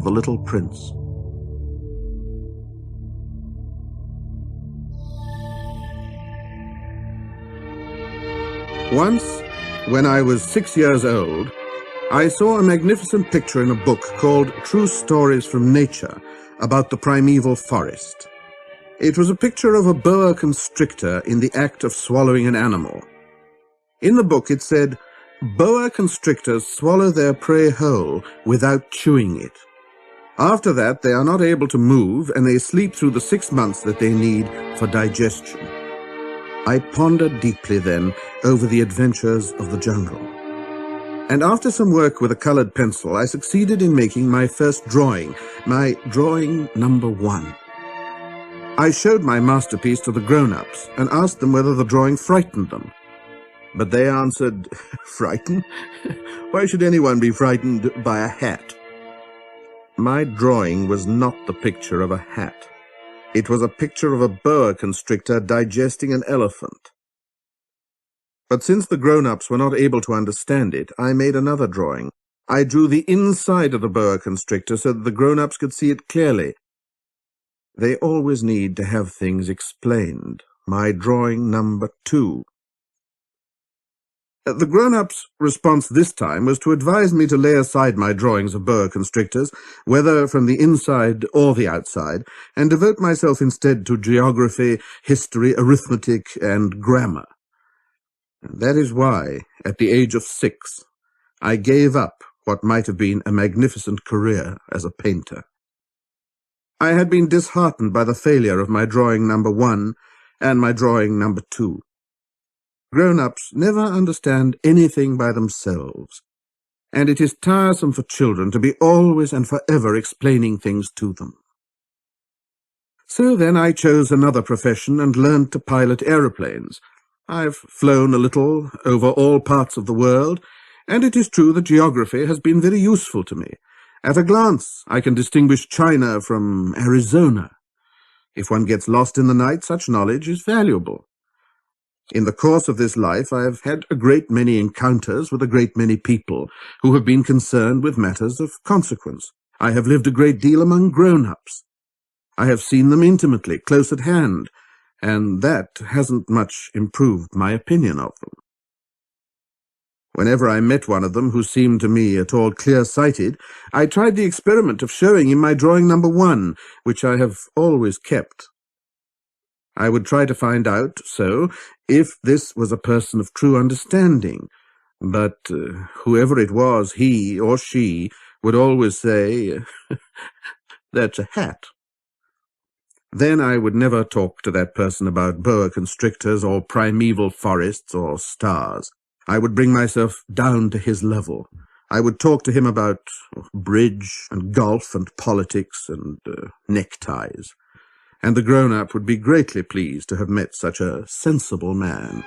of the little prince. Once, when I was 6 years old, I saw a magnificent picture in a book called True Stories from Nature about the primeval forest. It was a picture of a boa constrictor in the act of swallowing an animal. In the book it said, "Boa constrictors swallow their prey whole without chewing it. After that, they are not able to move, and they sleep through the 6 months that they need for digestion." I pondered deeply then over the adventures of the jungle. And after some work with a colored pencil, I succeeded in making my first drawing, my drawing number 1. I showed my masterpiece to the grown-ups and asked them whether the drawing frightened them. But they answered, "Frightened? Why should anyone be frightened by a hat?" My drawing was not the picture of a hat. It was a picture of a boa constrictor digesting an elephant. But since the grown-ups were not able to understand it, I made another drawing. I drew the inside of the boa constrictor so that the grown-ups could see it clearly. They always need to have things explained. My drawing number 2. The grown-ups' response this time was to advise me to lay aside my drawings of boa constrictors, whether from the inside or the outside, and devote myself instead to geography, history, arithmetic, and grammar. That is why, at the age of 6, I gave up what might have been a magnificent career as a painter. I had been disheartened by the failure of my drawing number 1 and my drawing number 2. Grown-ups never understand anything by themselves, and it is tiresome for children to be always and forever explaining things to them. So then I chose another profession and learned to pilot aeroplanes. I've flown a little over all parts of the world, and it is true that geography has been very useful to me. At a glance, I can distinguish China from Arizona. If one gets lost in the night, such knowledge is valuable. In the course of this life, I have had a great many encounters with a great many people who have been concerned with matters of consequence. I have lived a great deal among grown-ups. I have seen them intimately, close at hand, and that hasn't much improved my opinion of them. Whenever I met one of them who seemed to me at all clear-sighted, I tried the experiment of showing him my drawing number 1, which I have always kept. I would try to find out, so, if this was a person of true understanding, but whoever it was, he or she would always say, "That's a hat." Then I would never talk to that person about boa constrictors or primeval forests or stars. I would bring myself down to his level. I would talk to him about bridge and golf and politics and neckties. And the grown-up would be greatly pleased to have met such a sensible man.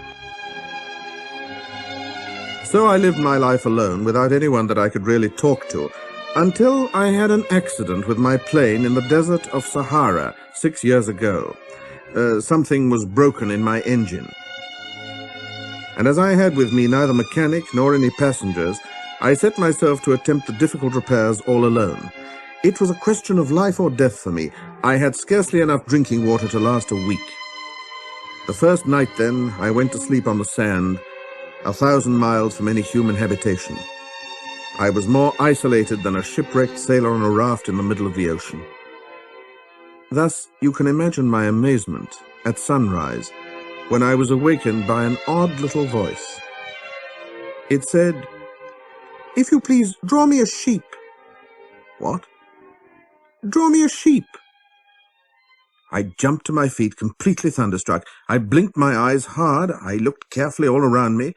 So I lived my life alone without anyone that I could really talk to, until I had an accident with my plane in the desert of Sahara 6 years ago. Something was broken in my engine. And as I had with me neither mechanic nor any passengers, I set myself to attempt the difficult repairs all alone. It was a question of life or death for me. I had scarcely enough drinking water to last a week. The first night, then, I went to sleep on the sand, 1,000 miles from any human habitation. I was more isolated than a shipwrecked sailor on a raft in the middle of the ocean. Thus, you can imagine my amazement at sunrise when I was awakened by an odd little voice. It said, "If you please, draw me a sheep." What? "Draw me a sheep." I jumped to my feet, completely thunderstruck. I blinked my eyes hard. I looked carefully all around me,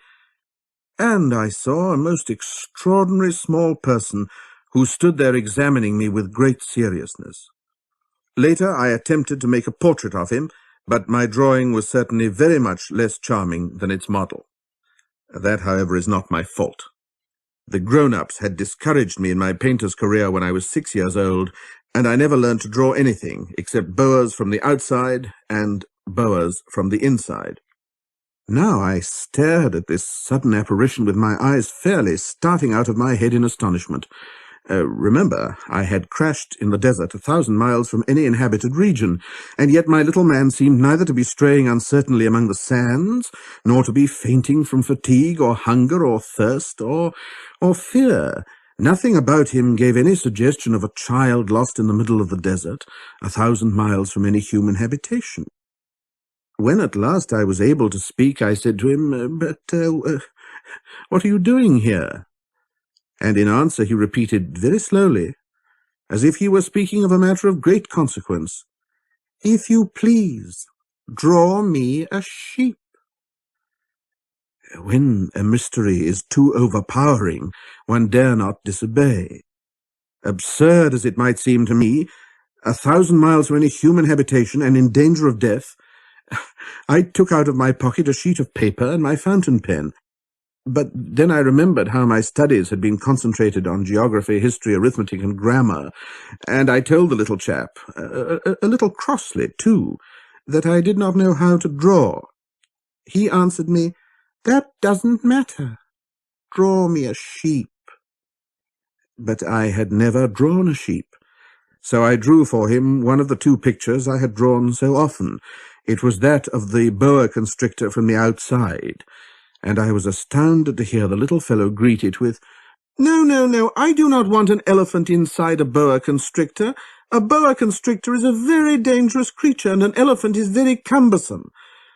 and I saw a most extraordinary small person who stood there examining me with great seriousness. Later, I attempted to make a portrait of him, but my drawing was certainly very much less charming than its model. That, however, is not my fault. The grown-ups had discouraged me in my painter's career when I was 6 years old, and I never learned to draw anything except boas from the outside and boas from the inside. Now I stared at this sudden apparition with my eyes fairly starting out of my head in astonishment. Remember, I had crashed in the desert 1,000 miles from any inhabited region, and yet my little man seemed neither to be straying uncertainly among the sands, nor to be fainting from fatigue or hunger or thirst or fear. Nothing about him gave any suggestion of a child lost in the middle of the desert, 1,000 miles from any human habitation. When at last I was able to speak, I said to him, "But what are you doing here?" And in answer he repeated very slowly, as if he were speaking of a matter of great consequence, "If you please, draw me a sheep." When a mystery is too overpowering, one dare not disobey. Absurd as it might seem to me, 1,000 miles from any human habitation and in danger of death, I took out of my pocket a sheet of paper and my fountain pen. But then I remembered how my studies had been concentrated on geography, history, arithmetic, and grammar, and I told the little chap, a little crossly, too, that I did not know how to draw. He answered me, "That doesn't matter. Draw me a sheep." But I had never drawn a sheep, so I drew for him one of the two pictures I had drawn so often. It was that of the boa constrictor from the outside, and I was astounded to hear the little fellow greet it with, "No, no, no, I do not want an elephant inside a boa constrictor. A boa constrictor is a very dangerous creature, and an elephant is very cumbersome.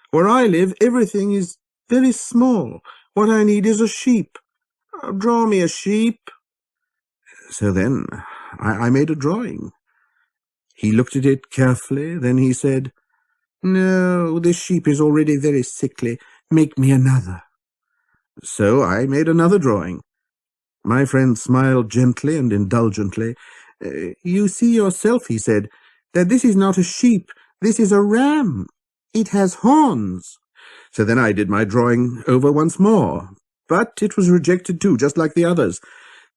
Where I live, everything is very small. What I need is a sheep. Draw me a sheep." So then I made a drawing. He looked at it carefully, then he said, "No, this sheep is already very sickly. Make me another." So I made another drawing. My friend smiled gently and indulgently. "You see yourself," he said, "that this is not a sheep. This is a ram. It has horns." So then I did my drawing over once more. But it was rejected too, just like the others.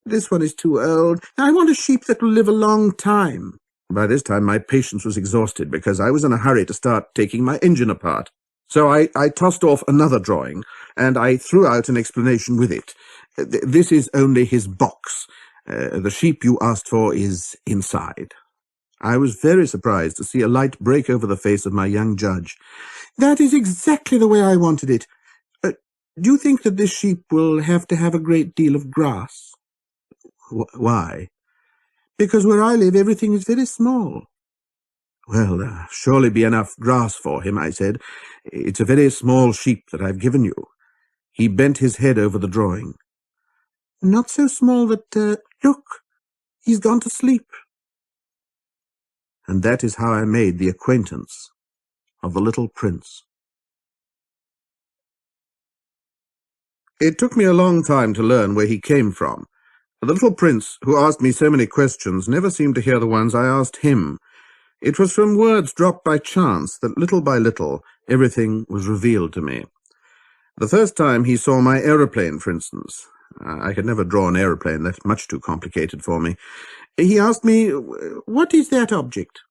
"This one is too old. I want a sheep that will live a long time." By this time my patience was exhausted, because I was in a hurry to start taking my engine apart. So I tossed off another drawing, and I threw out an explanation with it. "This is only his box. The sheep you asked for is inside." I was very surprised to see a light break over the face of my young judge. "That is exactly the way I wanted it. Do you think that this sheep will have to have a great deal of grass?" "Why?" "Because where I live everything is very small." "Well, there'll surely be enough grass for him," I said. "It's a very small sheep that I've given you." He bent his head over the drawing. "Not so small that, look, he's gone to sleep." And that is how I made the acquaintance of the little prince. It took me a long time to learn where he came from. The little prince, who asked me so many questions, never seemed to hear the ones I asked him. It was from words dropped by chance that little by little everything was revealed to me. The first time he saw my aeroplane, for instance. I could never draw an aeroplane, that's much too complicated for me. He asked me, "What is that object?"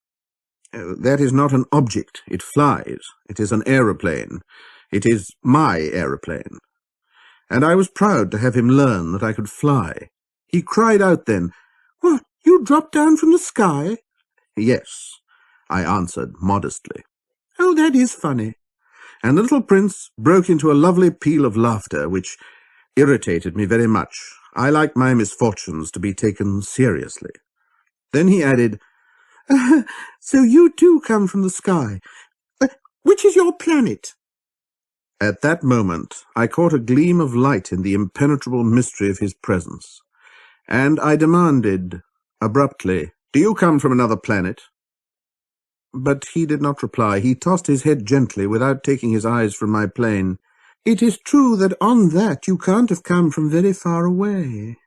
"That is not an object, it flies. It is an aeroplane. It is my aeroplane." And I was proud to have him learn that I could fly. He cried out then, "What, you dropped down from the sky?" "Yes," I answered modestly. "Oh, that is funny." And the little prince broke into a lovely peal of laughter, which irritated me very much. I like my misfortunes to be taken seriously. Then he added, "So you too come from the sky. Which is your planet?" At that moment I caught a gleam of light in the impenetrable mystery of his presence, and I demanded, abruptly, "Do you come from another planet?" But he did not reply. He tossed his head gently, without taking his eyes from my plane. "It is true that on that you can't have come from very far away."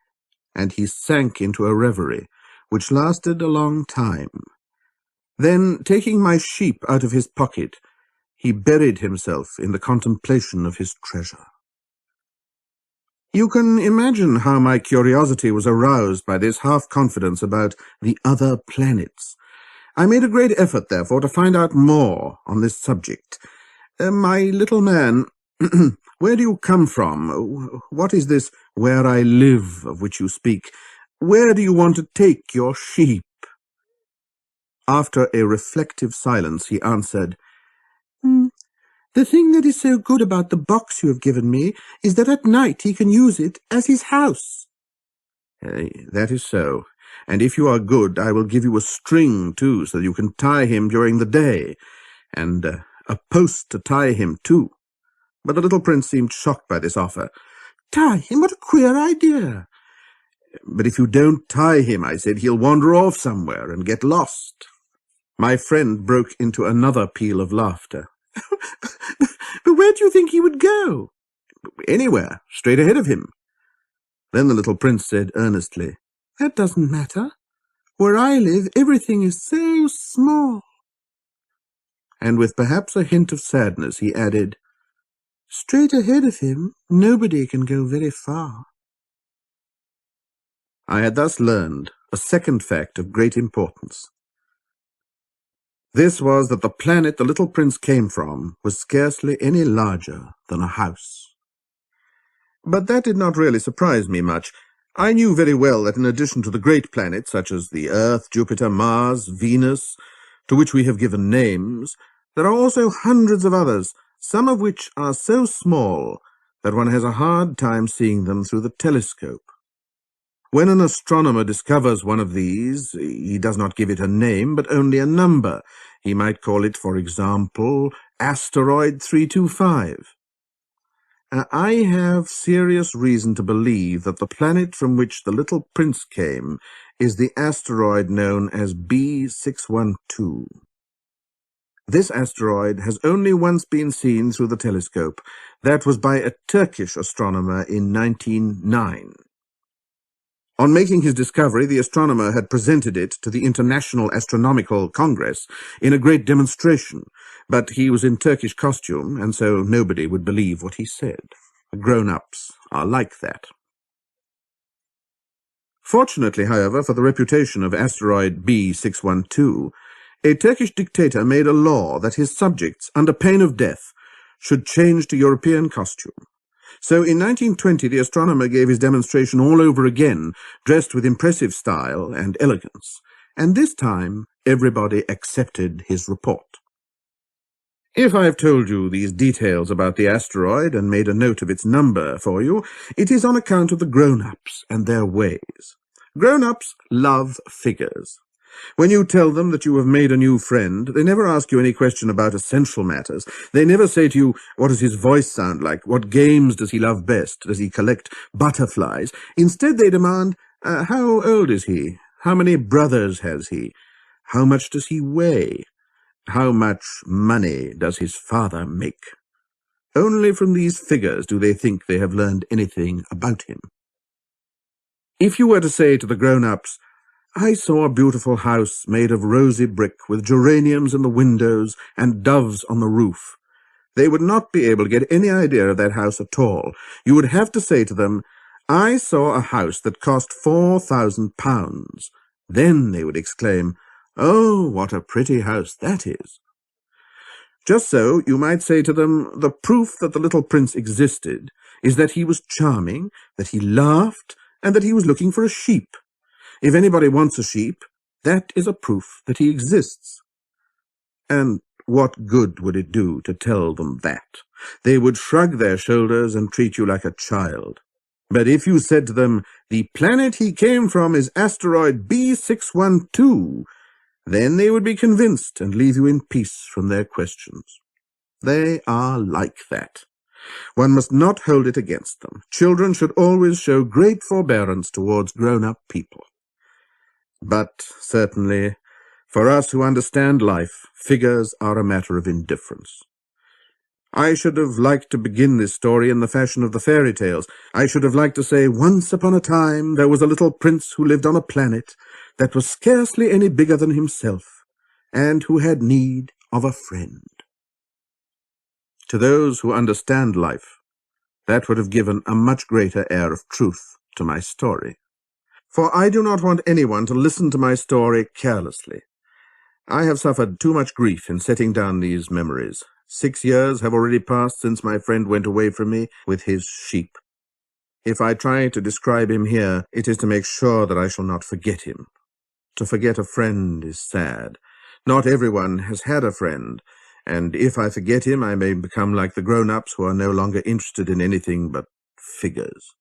And he sank into a reverie, which lasted a long time. Then, taking my sheep out of his pocket, he buried himself in the contemplation of his treasure. You can imagine how my curiosity was aroused by this half-confidence about the other planets. I made a great effort, therefore, to find out more on this subject. "My little man, where do you come from? What is this 'where I live' of which you speak? Where do you want to take your sheep?" After a reflective silence, he answered, "The thing that is so good about the box you have given me is that at night he can use it as his house." "That is so. And if you are good, I will give you a string, too, so that you can tie him during the day, and a post to tie him, too." But the little prince seemed shocked by this offer. "Tie him? What a queer idea!" "But if you don't tie him," I said, "he'll wander off somewhere and get lost." My friend broke into another peal of laughter. "But where do you think he would go?" "Anywhere, straight ahead of him." Then the little prince said earnestly, "That doesn't matter. Where I live, everything is so small." And with perhaps a hint of sadness, he added, "Straight ahead of him, nobody can go very far." I had thus learned a second fact of great importance. This was that the planet the little prince came from was scarcely any larger than a house. But that did not really surprise me much. I knew very well that in addition to the great planets, such as the Earth, Jupiter, Mars, Venus, to which we have given names, there are also hundreds of others, some of which are so small that one has a hard time seeing them through the telescope. When an astronomer discovers one of these, he does not give it a name, but only a number. He might call it, for example, asteroid 325. I have serious reason to believe that the planet from which the little prince came is the asteroid known as B612. This asteroid has only once been seen through the telescope. That was by a Turkish astronomer in 1909. On making his discovery, the astronomer had presented it to the International Astronomical Congress in a great demonstration, but he was in Turkish costume, and so nobody would believe what he said. Grown-ups are like that. Fortunately, however, for the reputation of asteroid B612, a Turkish dictator made a law that his subjects, under pain of death, should change to European costume. So in 1920 the astronomer gave his demonstration all over again, dressed with impressive style and elegance, and this time everybody accepted his report. If I have told you these details about the asteroid and made a note of its number for you, it is on account of the grown-ups and their ways. Grown-ups love figures. When you tell them that you have made a new friend, they never ask you any question about essential matters. They never say to you, "What does his voice sound like? What games does he love best? Does he collect butterflies?" Instead, they demand, "How old is he? How many brothers has he? How much does he weigh? How much money does his father make?" Only from these figures do they think they have learned anything about him. If you were to say to the grown-ups, "I saw a beautiful house made of rosy brick with geraniums in the windows and doves on the roof," they would not be able to get any idea of that house at all. You would have to say to them, "I saw a house that cost £4,000. Then they would exclaim, "Oh, what a pretty house that is." Just so, you might say to them, the proof that the little prince existed is that he was charming, that he laughed, and that he was looking for a sheep. If anybody wants a sheep, that is a proof that he exists. And what good would it do to tell them that? They would shrug their shoulders and treat you like a child. But if you said to them, "The planet he came from is asteroid B612, then they would be convinced and leave you in peace from their questions. They are like that. One must not hold it against them. Children should always show great forbearance towards grown-up people. But certainly, for us who understand life, figures are a matter of indifference. I should have liked to begin this story in the fashion of the fairy tales. I should have liked to say, "Once upon a time there was a little prince who lived on a planet that was scarcely any bigger than himself, and who had need of a friend." To those who understand life, that would have given a much greater air of truth to my story. For I do not want anyone to listen to my story carelessly. I have suffered too much grief in setting down these memories. 6 years have already passed since my friend went away from me with his sheep. If I try to describe him here, it is to make sure that I shall not forget him. To forget a friend is sad. Not everyone has had a friend, and if I forget him, I may become like the grown-ups who are no longer interested in anything but figures.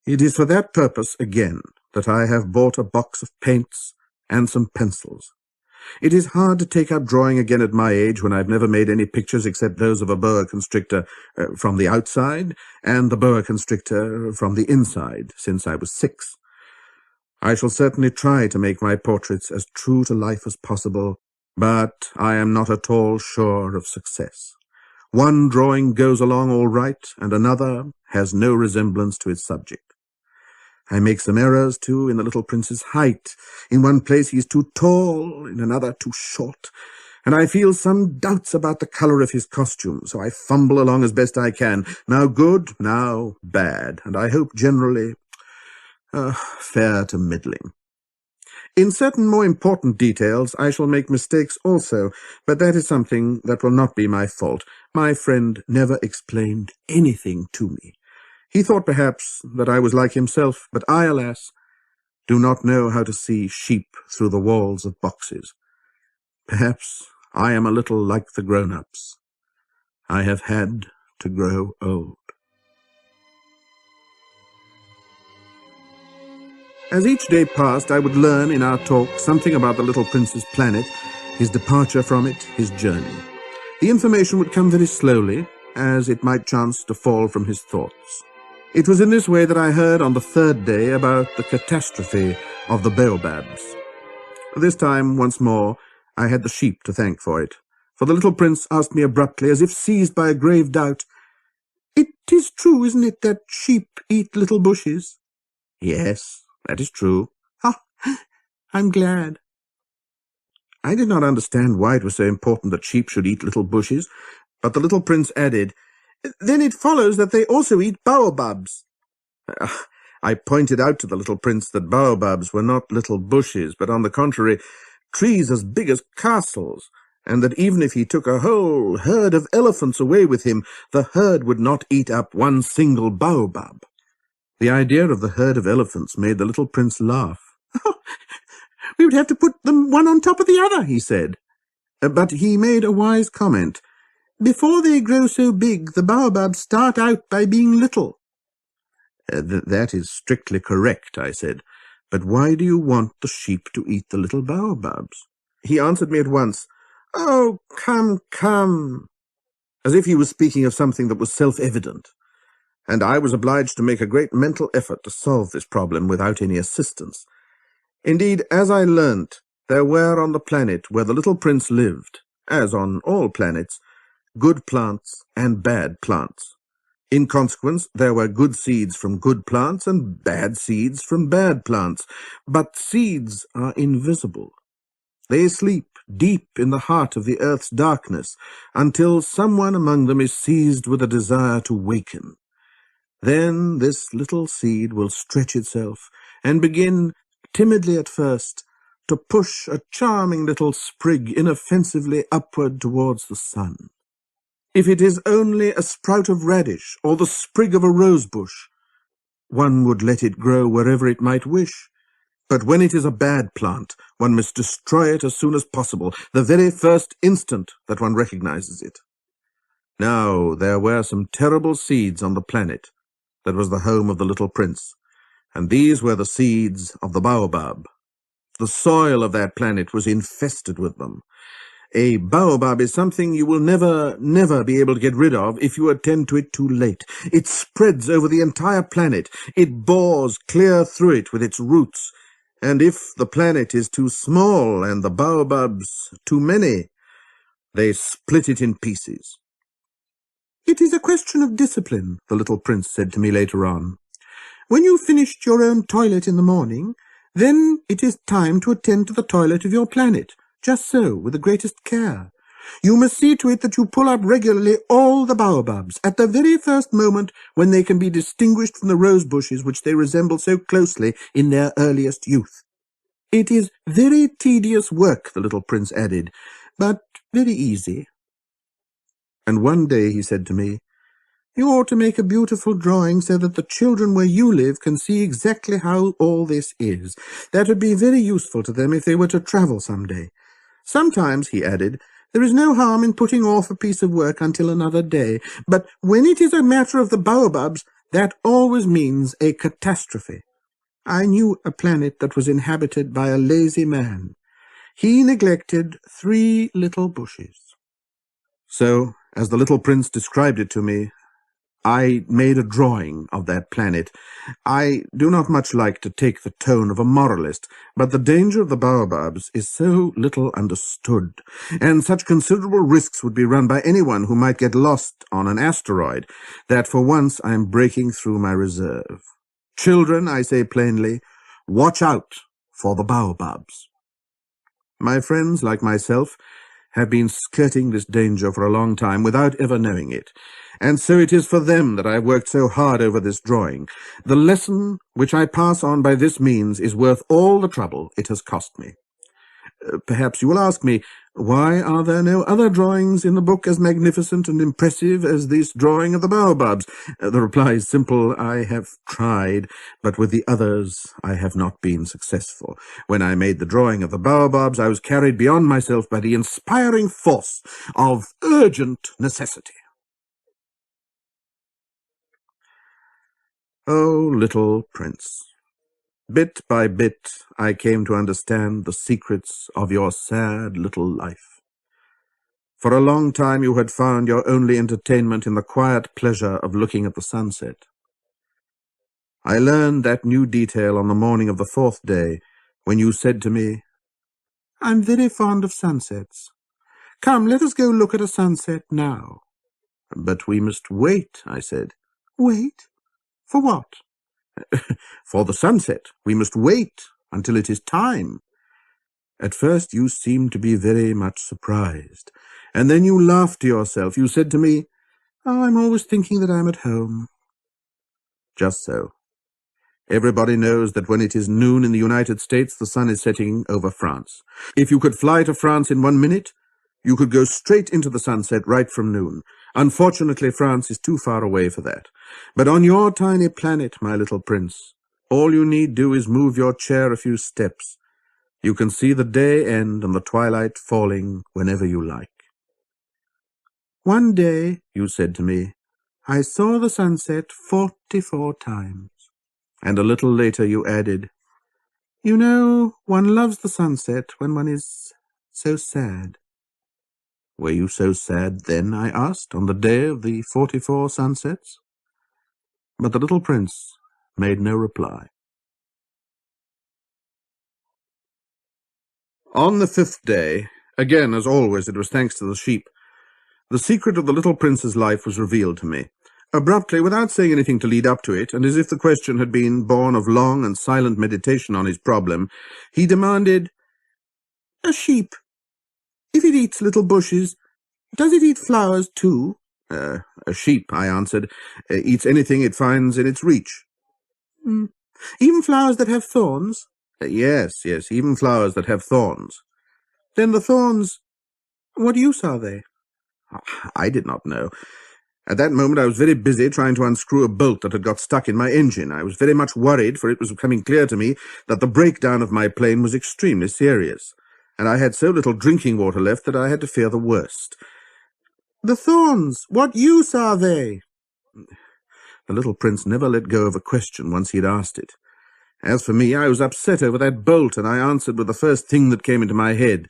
It is for that purpose, again, that I have bought a box of paints and some pencils. It is hard to take up drawing again at my age when I've never made any pictures except those of a boa constrictor from the outside and the boa constrictor from the inside since I was 6. I shall certainly try to make my portraits as true to life as possible, but I am not at all sure of success. One drawing goes along all right, and another has no resemblance to its subject. I make some errors, too, in the little prince's height. In one place he is too tall, in another too short, and I feel some doubts about the colour of his costume, so I fumble along as best I can, now good, now bad, and I hope generally fair to middling. In certain more important details I shall make mistakes also, but that is something that will not be my fault. My friend never explained anything to me. He thought perhaps that I was like himself, but I, alas, do not know how to see sheep through the walls of boxes. Perhaps I am a little like the grown-ups. I have had to grow old. As each day passed, I would learn in our talk something about the little prince's planet, his departure from it, his journey. The information would come very slowly, as it might chance to fall from his thoughts. It was in this way that I heard on the 3rd day about the catastrophe of the baobabs. This time, once more, I had the sheep to thank for it, for the little prince asked me abruptly, as if seized by a grave doubt, "It is true, isn't it, that sheep eat little bushes?" "Yes, that is true." "Ah, I'm glad." I did not understand why it was so important that sheep should eat little bushes, but the little prince added, "Then it follows that they also eat baobabs." I pointed out to the little prince that baobabs were not little bushes, but on the contrary, trees as big as castles, and that even if he took a whole herd of elephants away with him, the herd would not eat up one single baobab. The idea of the herd of elephants made the little prince laugh. "We would have to put them one on top of the other," he said. But he made a wise comment. "Before they grow so big, the baobabs start out by being little." That is strictly correct," I said. "But why do you want the sheep to eat the little baobabs?" He answered me at once, "Oh, come, come," as if he was speaking of something that was self-evident, and I was obliged to make a great mental effort to solve this problem without any assistance. Indeed, as I learnt, there were on the planet where the little prince lived, as on all planets, good plants and bad plants. In consequence, there were good seeds from good plants and bad seeds from bad plants. But seeds are invisible. They sleep deep in the heart of the earth's darkness until someone among them is seized with a desire to waken. Then this little seed will stretch itself and begin, timidly at first, to push a charming little sprig inoffensively upward towards the sun. If it is only a sprout of radish or the sprig of a rose bush, one would let it grow wherever it might wish. But when it is a bad plant, one must destroy it as soon as possible, the very first instant that one recognizes it. Now, there were some terrible seeds on the planet that was the home of the little prince, and these were the seeds of the baobab. The soil of that planet was infested with them. A baobab is something you will never be able to get rid of if you attend to it too late. It spreads over the entire planet. It bores clear through it with its roots. And if the planet is too small and the baobabs too many, they split it in pieces. "It is a question of discipline," the little prince said to me later on. "When you've finished your own toilet in the morning, then it is time to attend to the toilet of your planet. Just so, with the greatest care. You must see to it that you pull up regularly all the baobabs, at the very first moment when they can be distinguished from the rose bushes which they resemble so closely in their earliest youth. It is very tedious work," the little prince added, "but very easy." And one day he said to me, You ought to make a beautiful drawing so that the children where you live can see exactly how all this is. That would be very useful to them if they were to travel some day. Sometimes," he added, "there is no harm in putting off a piece of work until another day, but when it is a matter of the baobabs, that always means a catastrophe. I knew a planet that was inhabited by a lazy man. He neglected 3 little bushes." So, as the little prince described it to me, I made a drawing of that planet. I do not much like to take the tone of a moralist, but the danger of the baobabs is so little understood, and such considerable risks would be run by anyone who might get lost on an asteroid, that for once I am breaking through my reserve. Children, I say plainly, watch out for the baobabs. My friends, like myself, have been skirting this danger for a long time without ever knowing it, and so it is for them that I have worked so hard over this drawing. The lesson which I pass on by this means is worth all the trouble it has cost me. Perhaps you will ask me, why are there no other drawings in the book as magnificent and impressive as this drawing of the baobabs? The reply is simple. I have tried, but with the others I have not been successful. When I made the drawing of the baobabs, I was carried beyond myself by the inspiring force of urgent necessity. Oh, little prince, bit by bit I came to understand the secrets of your sad little life. For a long time you had found your only entertainment in the quiet pleasure of looking at the sunset. I learned that new detail on the morning of the 4th day, when you said to me, "I'm very fond of sunsets. Come, let us go look at a sunset now." "But we must wait," I said. "Wait? For what?" "For the sunset. We must wait until it is time." At first you seemed to be very much surprised, and then you laughed to yourself. You said to me, "Oh, I'm always thinking that I'm at home." Just so. Everybody knows that when it is noon in the United States, the sun is setting over France. If you could fly to France in 1 minute, you could go straight into the sunset right from noon. Unfortunately, France is too far away for that. But on your tiny planet, my little prince, all you need do is move your chair a few steps. You can see the day end and the twilight falling whenever you like. "One day," you said to me, "I saw the sunset 44 times. And a little later you added, "You know, one loves the sunset when one is so sad." "Were you so sad then," I asked, "on the day of the 44 sunsets?" But the little prince made no reply. On the 5th day, again as always it was thanks to the sheep, the secret of the little prince's life was revealed to me. Abruptly, without saying anything to lead up to it, and as if the question had been born of long and silent meditation on his problem, he demanded, "A sheep, if it eats little bushes, does it eat flowers too?" A sheep," I answered, "eats anything it finds in its reach." "Even flowers that have thorns?" Yes, even flowers that have thorns." "Then the thorns, what use are they?" I did not know. At that moment I was very busy trying to unscrew a bolt that had got stuck in my engine. I was very much worried, for it was becoming clear to me that the breakdown of my plane was extremely serious, and I had so little drinking water left that I had to fear the worst. "The thorns, what use are they?" The little prince never let go of a question once he had asked it. As for me, I was upset over that bolt, and I answered with the first thing that came into my head.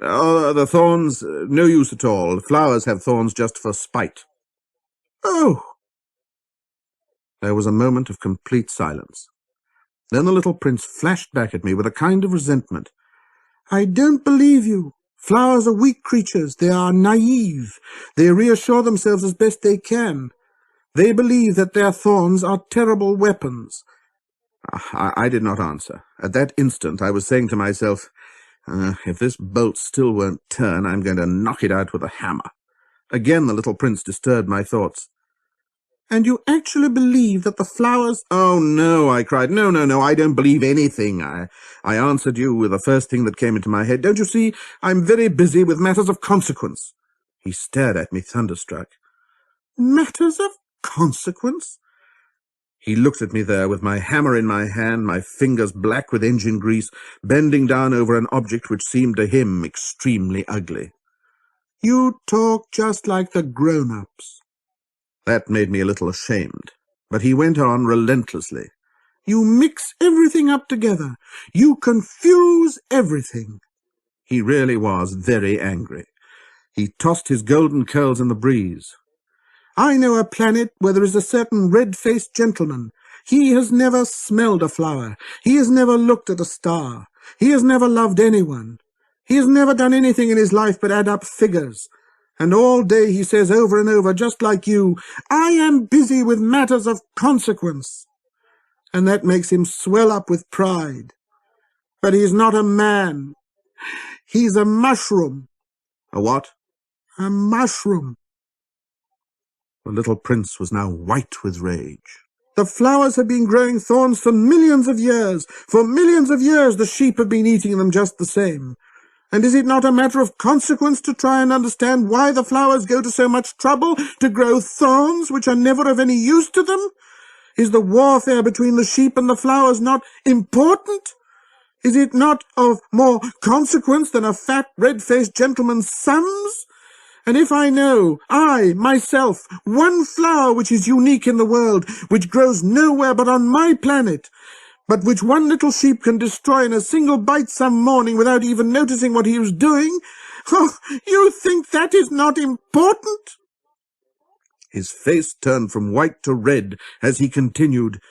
"Oh, the thorns, no use at all. Flowers have thorns just for spite." "Oh!" There was a moment of complete silence. Then the little prince flashed back at me with a kind of resentment. "I don't believe you. Flowers are weak creatures. They are naive. They reassure themselves as best they can. They believe that their thorns are terrible weapons." I did not answer. At that instant I was saying to myself, if this bolt still won't turn, I'm going to knock it out with a hammer. Again the little prince disturbed my thoughts. "And you actually believe that the flowers—" "Oh, no," I cried. No, I don't believe anything. I answered you with the first thing that came into my head. Don't you see, I'm very busy with matters of consequence." He stared at me, thunderstruck. "Matters of consequence? He looked at me there with my hammer in my hand, my fingers black with engine grease, bending down over an object which seemed to him extremely ugly. You talk just like the grown-ups. That made me a little ashamed, but he went on relentlessly. You mix everything up together. You confuse everything. He really was very angry. He tossed his golden curls in the breeze. I know a planet where there is a certain red-faced gentleman. He has never smelled a flower. He has never looked at a star. He has never loved anyone. He has never done anything in his life but add up figures. And all day he says over and over, just like you, I am busy with matters of consequence. And that makes him swell up with pride. But he's not a man. He's a mushroom. A what? A mushroom. The little prince was now white with rage. The flowers have been growing thorns for millions of years. For millions of years the sheep have been eating them just the same. And is it not a matter of consequence to try and understand why the flowers go to so much trouble to grow thorns which are never of any use to them? Is the warfare between the sheep and the flowers not important? Is it not of more consequence than a fat, red-faced gentleman's sums? And if I know, I, myself, one flower which is unique in the world, which grows nowhere but on my planet, but which one little sheep can destroy in a single bite some morning without even noticing what he was doing, oh, you think that is not important? His face turned from white to red as he continued,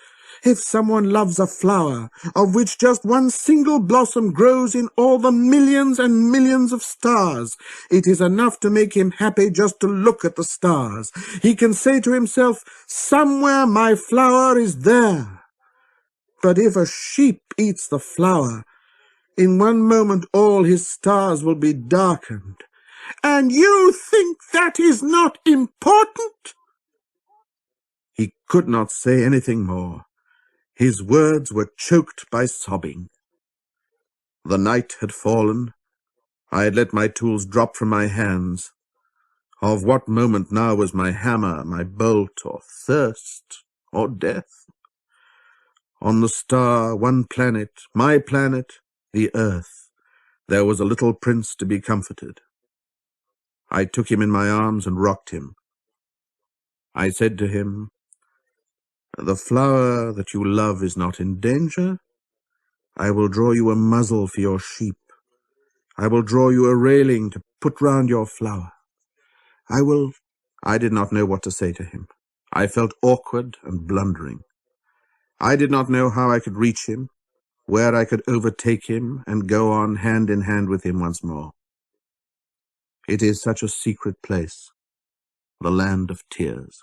if someone loves a flower, of which just one single blossom grows in all the millions and millions of stars, it is enough to make him happy just to look at the stars. He can say to himself, somewhere my flower is there. But if a sheep eats the flower, in one moment all his stars will be darkened. And you think that is not important? He could not say anything more. His words were choked by sobbing. The night had fallen. I had let my tools drop from my hands. Of what moment now was my hammer, my bolt, or thirst, or death? On the star, one planet, my planet, the earth, there was a little prince to be comforted. I took him in my arms and rocked him. I said to him, the flower that you love is not in danger. I will draw you a muzzle for your sheep. I will draw you a railing to put round your flower. I did not know what to say to him. I felt awkward and blundering. I did not know how I could reach him, where I could overtake him and go on hand in hand with him once more. It is such a secret place, the land of tears.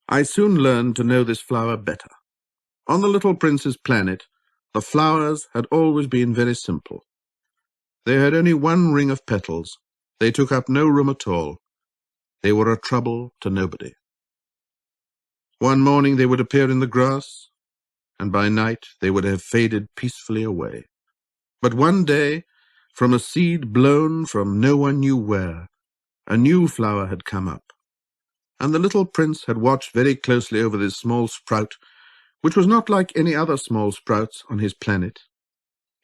I soon learned to know this flower better. On the little prince's planet, the flowers had always been very simple. They had only one ring of petals. They took up no room at all. They were a trouble to nobody. One morning they would appear in the grass, and by night they would have faded peacefully away. But one day, from a seed blown from no one knew where, a new flower had come up. And the little prince had watched very closely over this small sprout, which was not like any other small sprouts on his planet.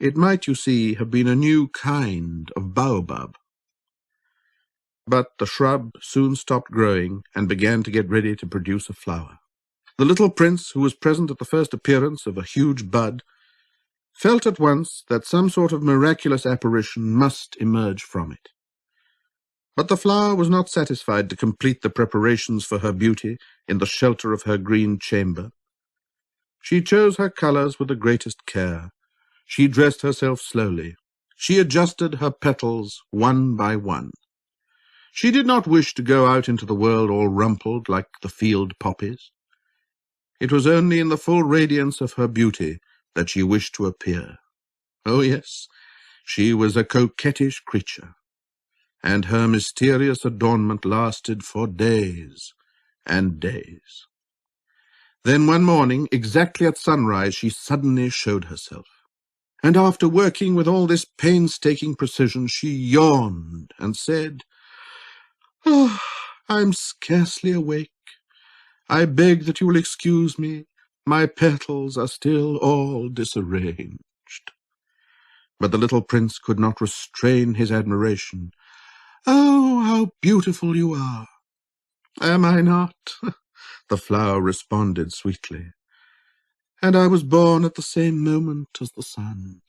It might, you see, have been a new kind of baobab. But the shrub soon stopped growing and began to get ready to produce a flower. The little prince, who was present at the first appearance of a huge bud, felt at once that some sort of miraculous apparition must emerge from it. But the flower was not satisfied to complete the preparations for her beauty in the shelter of her green chamber. She chose her colors with the greatest care. She dressed herself slowly. She adjusted her petals one by one. She did not wish to go out into the world all rumpled like the field poppies. It was only in the full radiance of her beauty that she wished to appear. Oh yes, she was a coquettish creature, and her mysterious adornment lasted for days and days. Then one morning, exactly at sunrise, she suddenly showed herself. And after working with all this painstaking precision, she yawned and said, "Oh, I'm scarcely awake. I beg that you will excuse me. My petals are still all disarranged." But the little prince could not restrain his admiration. "Oh, how beautiful you are!" "Am I not?" the flower responded sweetly. "And I was born at the same moment as the sun."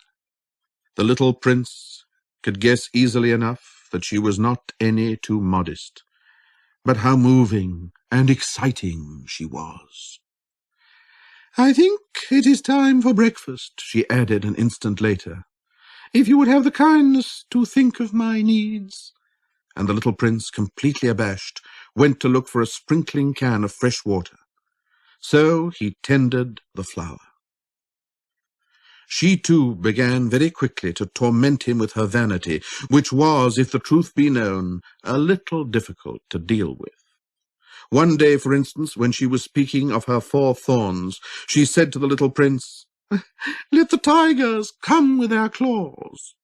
The little prince could guess easily enough that she was not any too modest, but how moving and exciting she was. "I think it is time for breakfast," she added an instant later. "If you would have the kindness to think of my needs." And the little prince, completely abashed, went to look for a sprinkling can of fresh water. So he tended the flower. She too began very quickly to torment him with her vanity, which was, if the truth be known, a little difficult to deal with. One day, for instance, when she was speaking of her 4 thorns, she said to the little prince, "Let the tigers come with their claws."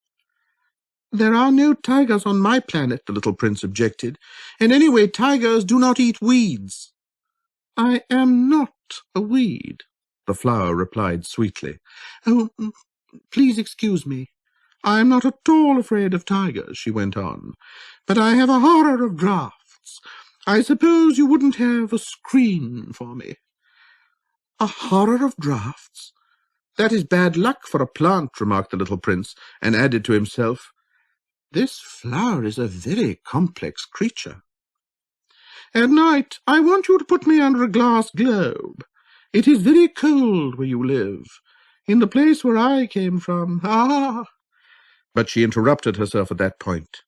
"There are no tigers on my planet," the little prince objected, "and anyway, tigers do not eat weeds." "I am not a weed," the flower replied sweetly. "Oh, please excuse me. I am not at all afraid of tigers," she went on, "but I have a horror of draughts. I suppose you wouldn't have a screen for me." "A horror of draughts? That is bad luck for a plant," remarked the little prince, and added to himself, "This flower is a very complex creature." "At night, I want you to put me under a glass globe. It is very cold where you live. In the place where I came from, ah!" But she interrupted herself at that point.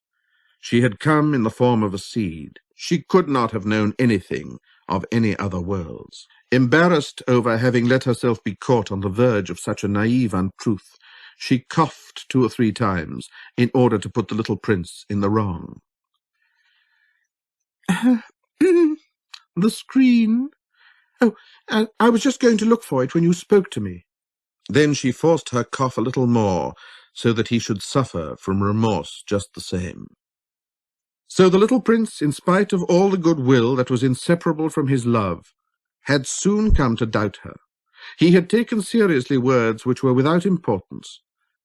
She had come in the form of a seed. She could not have known anything of any other worlds. Embarrassed over having let herself be caught on the verge of such a naive untruth, she coughed 2 or 3 times in order to put the little prince in the wrong. "The screen? Oh, I was just going to look for it when you spoke to me." Then she forced her cough a little more, so that he should suffer from remorse just the same. So the little prince, in spite of all the good will that was inseparable from his love, had soon come to doubt her. He had taken seriously words which were without importance,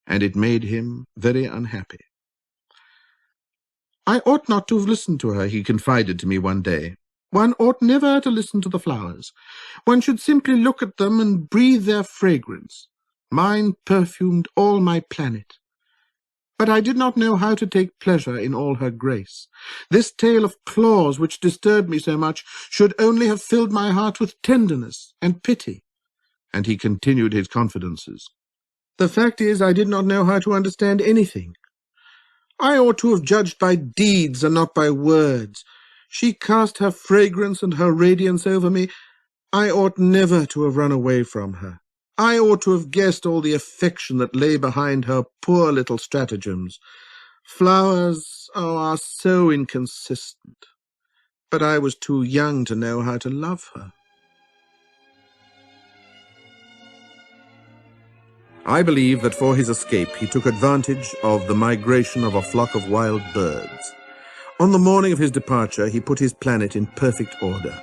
and it made him very unhappy. "I ought not to have listened to her," he confided to me one day. "One ought never to listen to the flowers. One should simply look at them and breathe their fragrance. Mine perfumed all my planet. But I did not know how to take pleasure in all her grace. This tale of claws which disturbed me so much should only have filled my heart with tenderness and pity." And he continued his confidences. "The fact is, I did not know how to understand anything. I ought to have judged by deeds and not by words. She cast her fragrance and her radiance over me. I ought never to have run away from her. I ought to have guessed all the affection that lay behind her poor little stratagems. Flowers, are so inconsistent. But I was too young to know how to love her." I believe that for his escape he took advantage of the migration of a flock of wild birds. On the morning of his departure, he put his planet in perfect order.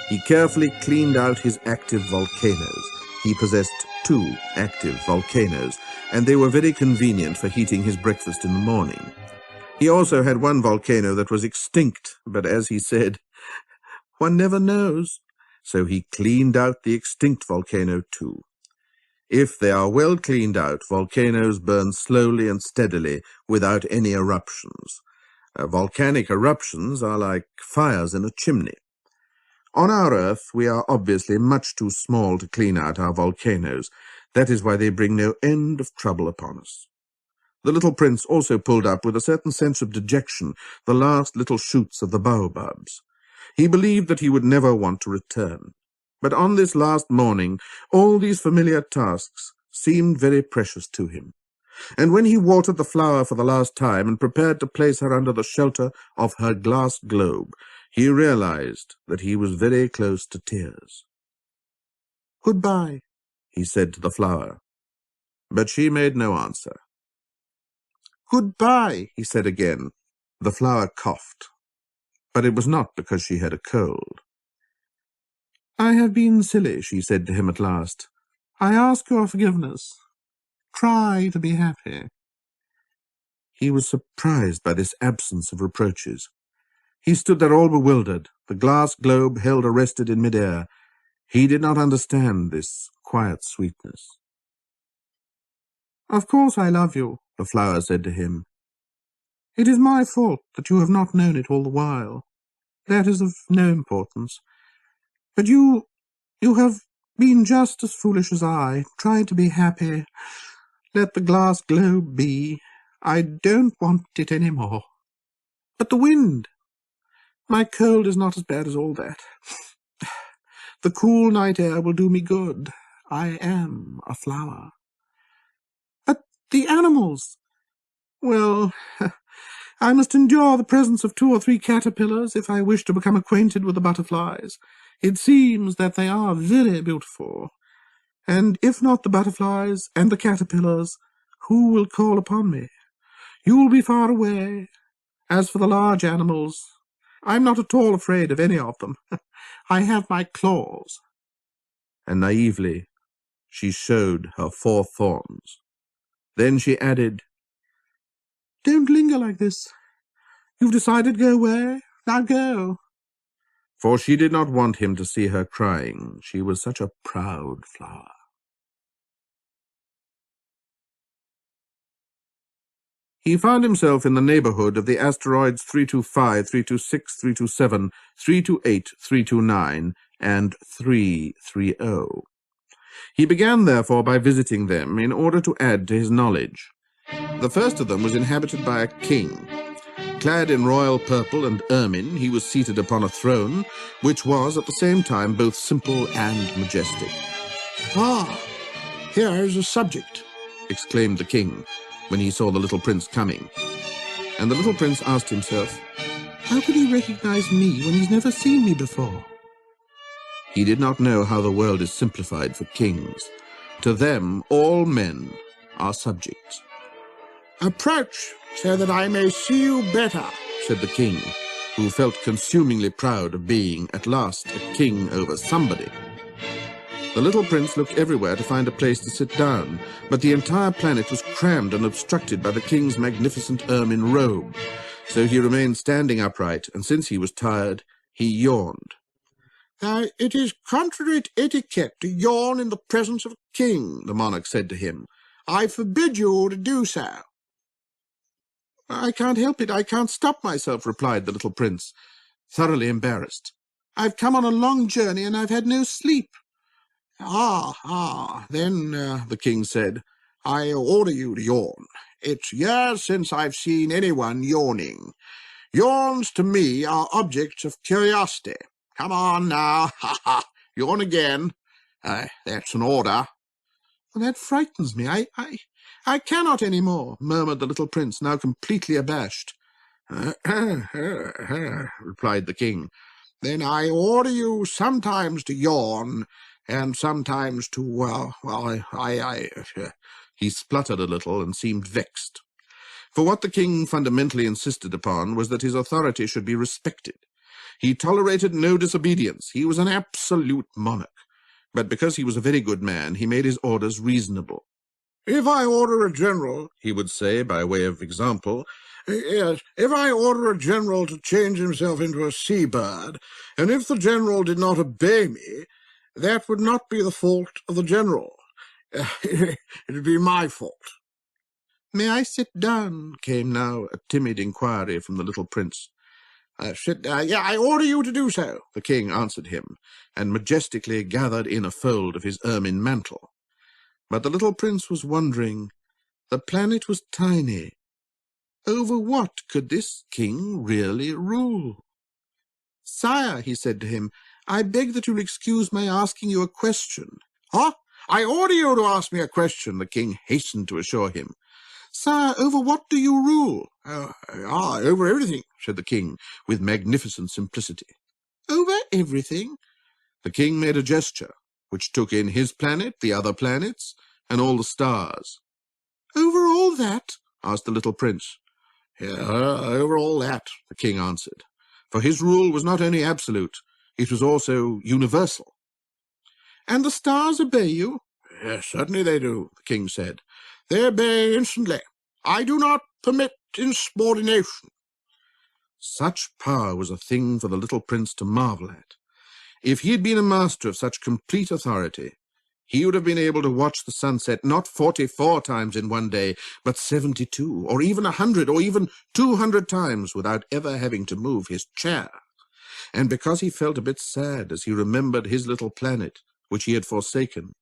He carefully cleaned out his active volcanoes. He possessed 2 active volcanoes, and they were very convenient for heating his breakfast in the morning. He also had 1 volcano that was extinct, but as he said, "One never knows." So he cleaned out the extinct volcano too. If they are well cleaned out, volcanoes burn slowly and steadily without any eruptions. Volcanic eruptions are like fires in a chimney. On our Earth, we are obviously much too small to clean out our volcanoes. That is why they bring no end of trouble upon us. The little prince also pulled up with a certain sense of dejection the last little shoots of the baobabs. He believed that he would never want to return. But on this last morning, all these familiar tasks seemed very precious to him. And when he watered the flower for the last time and prepared to place her under the shelter of her glass globe, he realized that he was very close to tears. "Goodbye," he said to the flower. But she made no answer. "Goodbye," he said again. The flower coughed. but it was not because she had a cold. "I have been silly," she said to him at last. "I ask your forgiveness. Try to be happy." He was surprised by this absence of reproaches. He stood there all bewildered, the glass globe held arrested in mid-air. He did not understand this quiet sweetness. "Of course I love you," the flower said to him. "It is my fault that you have not known it all the while. That is of no importance. But you have been just as foolish as I. Try to be happy. Let the glass globe be. I don't want it any more. But the wind! My cold is not as bad as all that. The cool night air will do me good. I am a flower. But the animals! Well, I must endure the presence of 2 or 3 caterpillars if I wish to become acquainted with the butterflies. It seems that they are very beautiful. And if not the butterflies and the caterpillars, who will call upon me? You will be far away. As for the large animals, I'm not at all afraid of any of them. I have my claws." And naively she showed her 4 thorns. Then she added, "Don't linger like this. You've decided to go away. Now go." For she did not want him to see her crying. She was such a proud flower. He found himself in the neighborhood of the asteroids 325, 326, 327, 328, 329, and 330. He began, therefore, by visiting them in order to add to his knowledge. The first of them was inhabited by a king. Clad in royal purple and ermine, he was seated upon a throne, which was at the same time both simple and majestic. "Ah, here is a subject," exclaimed the king, when he saw the little prince coming. And the little prince asked himself, "How could he recognize me when he's never seen me before?" He did not know how the world is simplified for kings. To them, all men are subjects. "Approach, so that I may see you better," said the king, who felt consumingly proud of being, at last, a king over somebody. The little prince looked everywhere to find a place to sit down, but the entire planet was crammed and obstructed by the king's magnificent ermine robe. So he remained standing upright, and since he was tired, he yawned. "It is contrary to etiquette to yawn in the presence of a king," the monarch said to him. "I forbid you to do so." "I can't help it. I can't stop myself," replied the little prince, thoroughly embarrassed. "I've come on a long journey, and I've had no sleep." Then, the king said, "I order you to yawn. It's years since I've seen anyone yawning. Yawns to me are objects of curiosity. Come on now, yawn again. That's an order." "Well, that frightens me. I cannot any more," murmured the little prince, now completely abashed. Replied the king. "Then I order you sometimes to yawn, and sometimes to, He spluttered a little and seemed vexed. For what the king fundamentally insisted upon was that his authority should be respected. He tolerated no disobedience. He was an absolute monarch. But because he was a very good man, he made his orders reasonable. "If I order a general," he would say by way of example, "yes, if I order a general to change himself into a seabird, and if the general did not obey me, that would not be the fault of the general. It would be my fault." "May I sit down?" came now a timid inquiry from the little prince. "Sit down. Yeah, I order you to do so," the king answered him, and majestically gathered in a fold of his ermine mantle. But the little prince was wondering. The planet was tiny. Over what could this king really rule? "Sire," he said to him, "I beg that you'll excuse my asking you a question." "Huh? I order you to ask me a question," the king hastened to assure him. "Sire, over what do you rule?" Over everything," said the king, with magnificent simplicity. "Over everything?" The king made a gesture, which took in his planet, the other planets, and all the stars. "Over all that?" asked the little prince. "Yeah, over all that," the king answered. for his rule was not only absolute, it was also universal. And the stars obey you? Yes, certainly they do, the king said. They obey instantly. I do not permit insubordination. Such power was a thing for the little prince to marvel at. If he had been a master of such complete authority, he would have been able to watch the sunset not 44 times in one day, but 72, or even 100, or even 200 times without ever having to move his chair. And because he felt a bit sad as he remembered his little planet, which he had forsaken,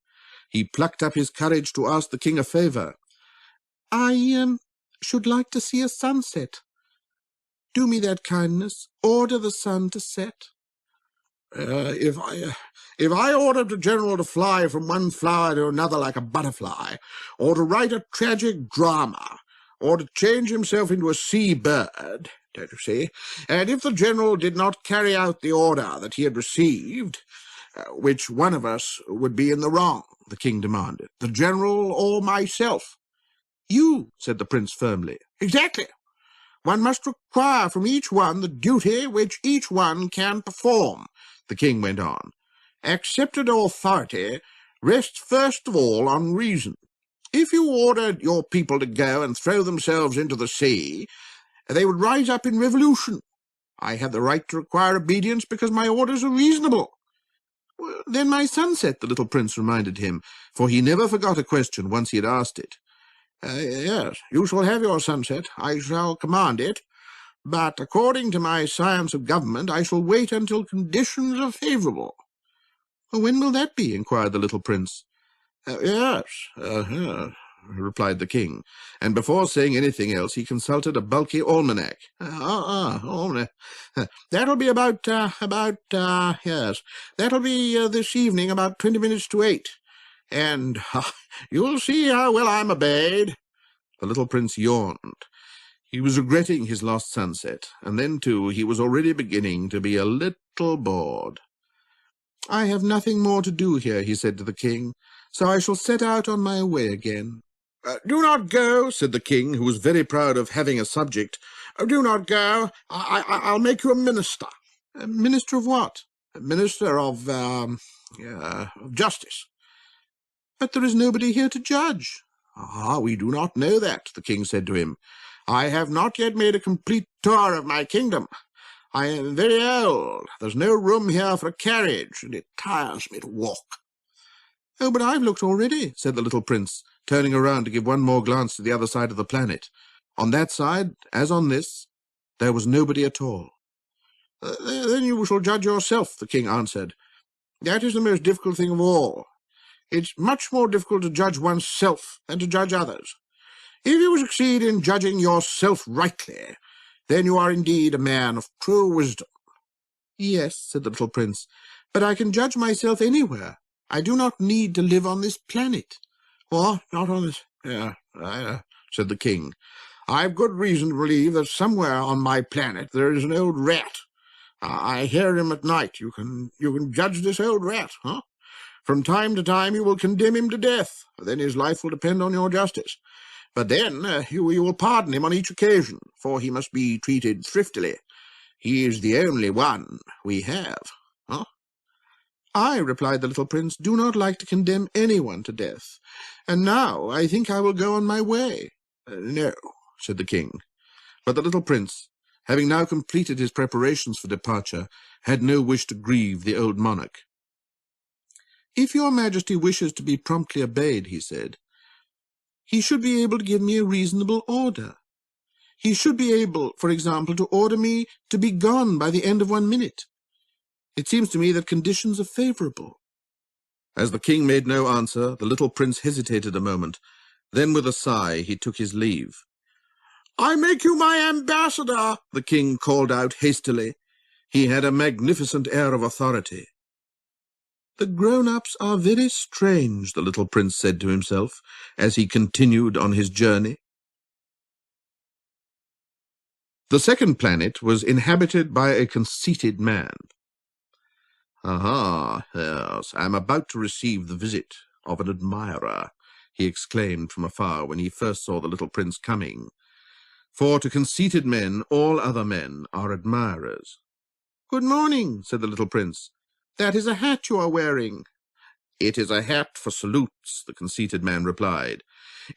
he plucked up his courage to ask the king a favour. I should like to see a sunset. Do me that kindness. Order the sun to set. If I ordered the general to fly from one flower to another like a butterfly, or to write a tragic drama, or to change himself into a sea bird, don't you see, and if the general did not carry out the order that he had received, which one of us would be in the wrong, the king demanded, the general or myself? You, said the prince firmly. Exactly. One must require from each one the duty which each one can perform, the king went on. Accepted authority rests first of all on reason. If you ordered your people to go and throw themselves into the sea, they would rise up in revolution. I have the right to require obedience because my orders are reasonable. Well, then my sunset, the little prince reminded him, for he never forgot a question once he had asked it. Yes, you shall have your sunset. I shall command it. But according to my science of government, I shall wait until conditions are favourable. When will that be? Inquired the little prince. Yes, replied the king, and before saying anything else, he consulted a bulky almanac. Almanac. That'll be yes. That'll be this evening, about 20 minutes to 8. And you'll see how well I'm obeyed. The little prince yawned. He was regretting his lost sunset, and then, too, he was already beginning to be a little bored. I have nothing more to do here, he said to the king, so I shall set out on my way again. Do not go, said the king, who was very proud of having a subject. Do not go. I'll make you a minister. A minister of what? A minister of justice. But there is nobody here to judge. We do not know that, the king said to him. I have not yet made a complete tour of my kingdom. I am very old. There's no room here for a carriage, and it tires me to walk. Oh, but I've looked already, said the little prince, turning around to give one more glance to the other side of the planet. On that side, as on this, there was nobody at all. Then you shall judge yourself, the king answered. That is the most difficult thing of all. It's much more difficult to judge oneself than to judge others. If you succeed in judging yourself rightly, then you are indeed a man of true wisdom. Yes, said the little prince, but I can judge myself anywhere. I do not need to live on this planet. What? Not on this? Said the king. I've good reason to believe that somewhere on my planet there is an old rat. I hear him at night. You can judge this old rat, huh? From time to time you will condemn him to death. Then his life will depend on your justice. But then you will pardon him on each occasion, for he must be treated thriftily. He is the only one we have, huh? I, replied the little prince, do not like to condemn anyone to death, and now I think I will go on my way. No, said the king. But the little prince, having now completed his preparations for departure, had no wish to grieve the old monarch. If your majesty wishes to be promptly obeyed, he said, he should be able to give me a reasonable order. He should be able, for example, to order me to be gone by the end of 1 minute. It seems to me that conditions are favourable. As the king made no answer, the little prince hesitated a moment. Then, with a sigh, he took his leave. I make you my ambassador, the king called out hastily. He had a magnificent air of authority. The grown-ups are very strange, the little prince said to himself, as he continued on his journey. The second planet was inhabited by a conceited man. Yes, I am about to receive the visit of an admirer, he exclaimed from afar when he first saw the little prince coming. For to conceited men all other men are admirers. "Good morning," said the little prince. "That is a hat you are wearing." "It is a hat for salutes," the conceited man replied.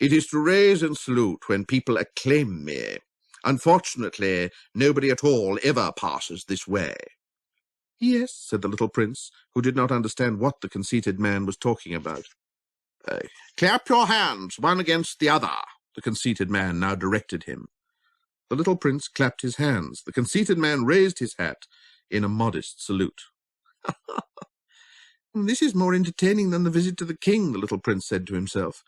"It is to raise and salute when people acclaim me. Unfortunately, nobody at all ever passes this way." "Yes," said the little prince, who did not understand what the conceited man was talking about. "Clap your hands, one against the other," the conceited man now directed him. The little prince clapped his hands. The conceited man raised his hat in a modest salute. "This is more entertaining than the visit to the king," the little prince said to himself,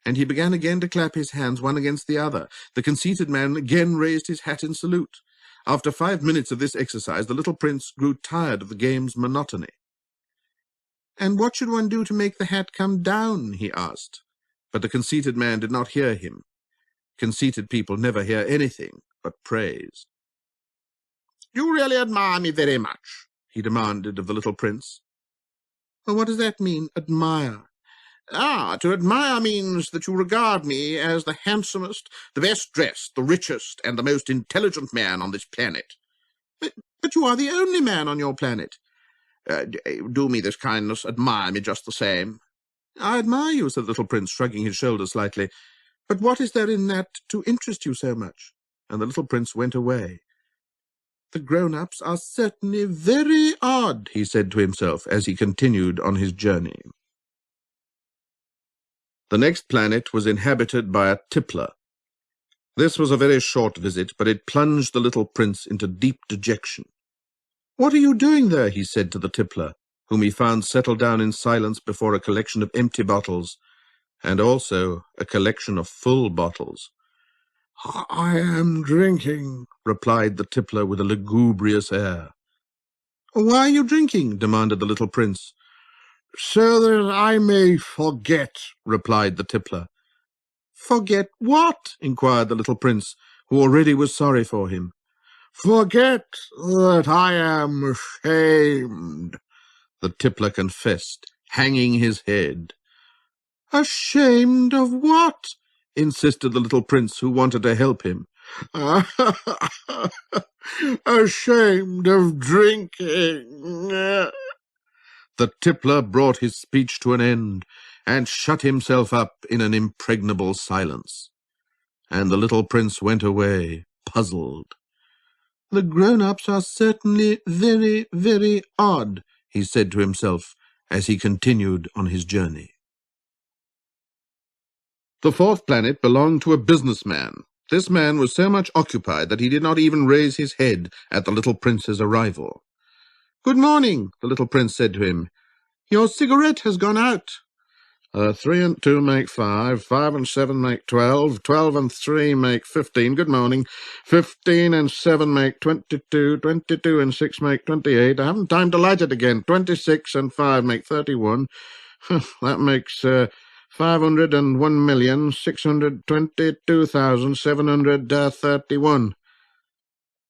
and he began again to clap his hands one against the other. The conceited man again raised his hat in salute. After 5 minutes of this exercise, the little prince grew tired of the game's monotony. "And what should one do to make the hat come down?" he asked. But the conceited man did not hear him. Conceited people never hear anything but praise. "You really admire me very much?" he demanded of the little prince. "Well, what does that mean, admire?" To admire means that you regard me as the handsomest, the best dressed, the richest, and the most intelligent man on this planet." But you are the only man on your planet." Do me this kindness, admire me just the same." "I admire you," said the little prince, shrugging his shoulders slightly. "But what is there in that to interest you so much?" And the little prince went away. "The grown-ups are certainly very odd," he said to himself as he continued on his journey. The next planet was inhabited by a tippler. This was a very short visit, but it plunged the little prince into deep dejection. "What are you doing there?" he said to the tippler, whom he found settled down in silence before a collection of empty bottles, and also a collection of full bottles. "I am drinking," replied the tippler with a lugubrious air. "Why are you drinking?" demanded the little prince. "So that I may forget," replied the tippler. "Forget what?" inquired the little prince, who already was sorry for him. "Forget that I am ashamed," the tippler confessed, hanging his head. "Ashamed of what?" insisted the little prince, who wanted to help him. "Ashamed of drinking." The tippler brought his speech to an end and shut himself up in an impregnable silence. And the little prince went away, puzzled. "The grown-ups are certainly very, very odd," he said to himself as he continued on his journey. The fourth planet belonged to a businessman. This man was so much occupied that he did not even raise his head at the little prince's arrival. "Good morning," the little prince said to him. "Your cigarette has gone out." 3 and 2 make 5, 5 and 7 make 12, 12 and 3 make 15, good morning, 15 and 7 make 22, 22 and 6 make 28, I haven't time to light it again, 26 and 5 make 31, that makes 501,622,731.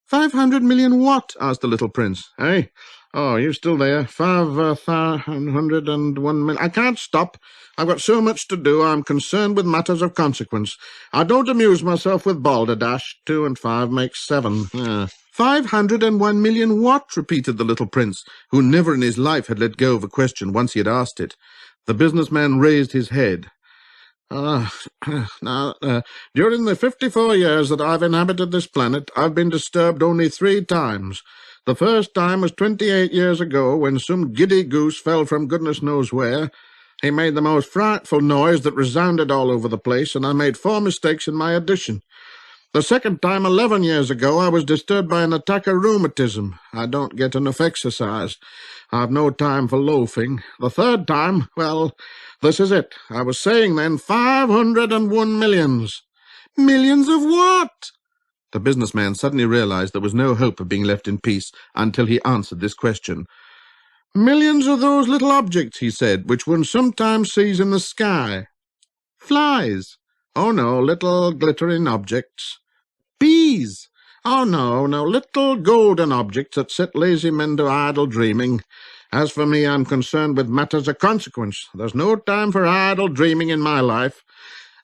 500 million what? Asked the little prince. Hey? Oh, you still there? 501 million. I can't stop. I've got so much to do. I'm concerned with matters of consequence. I don't amuse myself with balderdash. 2 and 5 make 7. 501 million what? Repeated the little prince, who never in his life had let go of a question once he had asked it. The businessman raised his head. Now, during the 54 years that I've inhabited this planet, I've been disturbed only 3 times. The first time was 28 years ago, when some giddy goose fell from goodness knows where. He made the most frightful noise that resounded all over the place, and I made 4 mistakes in my addition. The second time, 11 years ago, I was disturbed by an attack of rheumatism. I don't get enough exercise. I've no time for loafing. The third time, well, this is it. I was saying then 501 millions. Millions of what? The businessman suddenly realized there was no hope of being left in peace until he answered this question. Millions of those little objects, he said, which one sometimes sees in the sky. Flies. Oh, no, little glittering objects. Bees. Oh, no, little golden objects that set lazy men to idle dreaming. As for me, I'm concerned with matters of consequence. There's no time for idle dreaming in my life.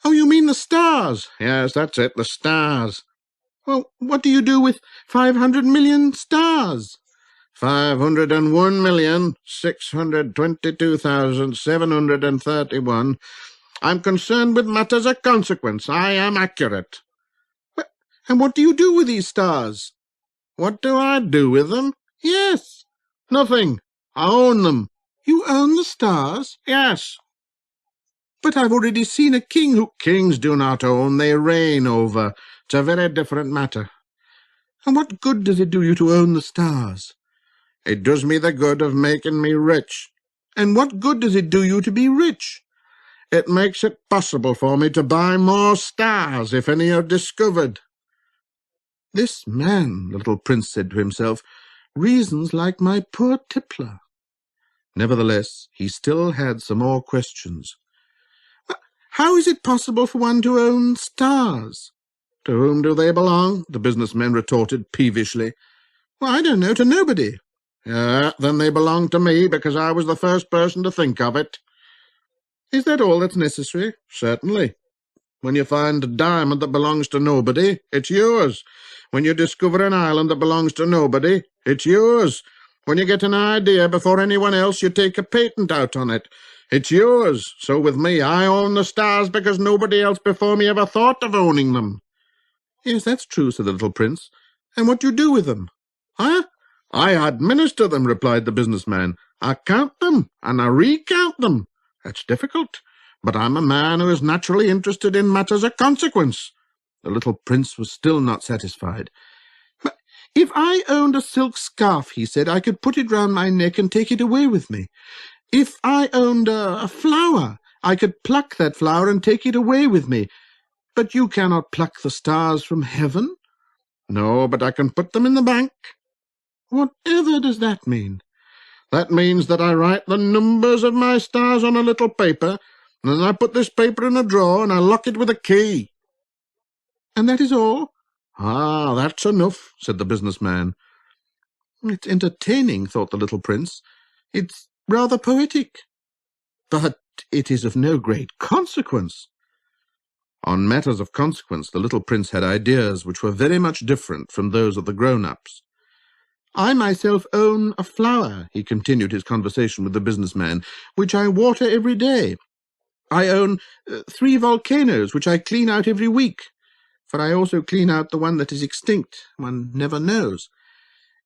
Oh, you mean the stars? Yes, that's it, the stars. Well, what do you do with 500 million stars? 501,622,731. I'm concerned with matters of consequence. I am accurate. And what do you do with these stars? What do I do with them? Yes. Nothing. I own them. You own the stars? Yes. But I've already seen a king who... Kings do not own, they reign over. It's a very different matter. And what good does it do you to own the stars? It does me the good of making me rich. And what good does it do you to be rich? It makes it possible for me to buy more stars, if any are discovered. This man, the little prince said to himself, reasons like my poor tippler. Nevertheless, he still had some more questions. How is it possible for one to own stars? To whom do they belong? The businessman retorted peevishly. Well, I don't know, to nobody. Then they belong to me, because I was the first person to think of it. Is that all that's necessary? Certainly. When you find a diamond that belongs to nobody, it's yours. When you discover an island that belongs to nobody, it's yours. When you get an idea before anyone else, you take a patent out on it. It's yours. So with me, I own the stars because nobody else before me ever thought of owning them. Yes, that's true, said the little prince. And what do you do with them? Huh? I administer them, replied the businessman. I count them, and I recount them. That's difficult, but I'm a man who is naturally interested in matters of consequence. The little prince was still not satisfied. But if I owned a silk scarf, he said, I could put it round my neck and take it away with me. If I owned a flower, I could pluck that flower and take it away with me. But you cannot pluck the stars from heaven. No, but I can put them in the bank. Whatever does that mean? That means that I write the numbers of my stars on a little paper, and then I put this paper in a drawer and I lock it with a key. And that is all? Ah, that's enough, said the businessman. It's entertaining, thought the little prince. It's rather poetic. But it is of no great consequence. On matters of consequence, the little prince had ideas which were very much different from those of the grown-ups. I myself own a flower, he continued his conversation with the businessman, which I water every day. I own 3 volcanoes, which I clean out every week, for I also clean out the one that is extinct. One never knows.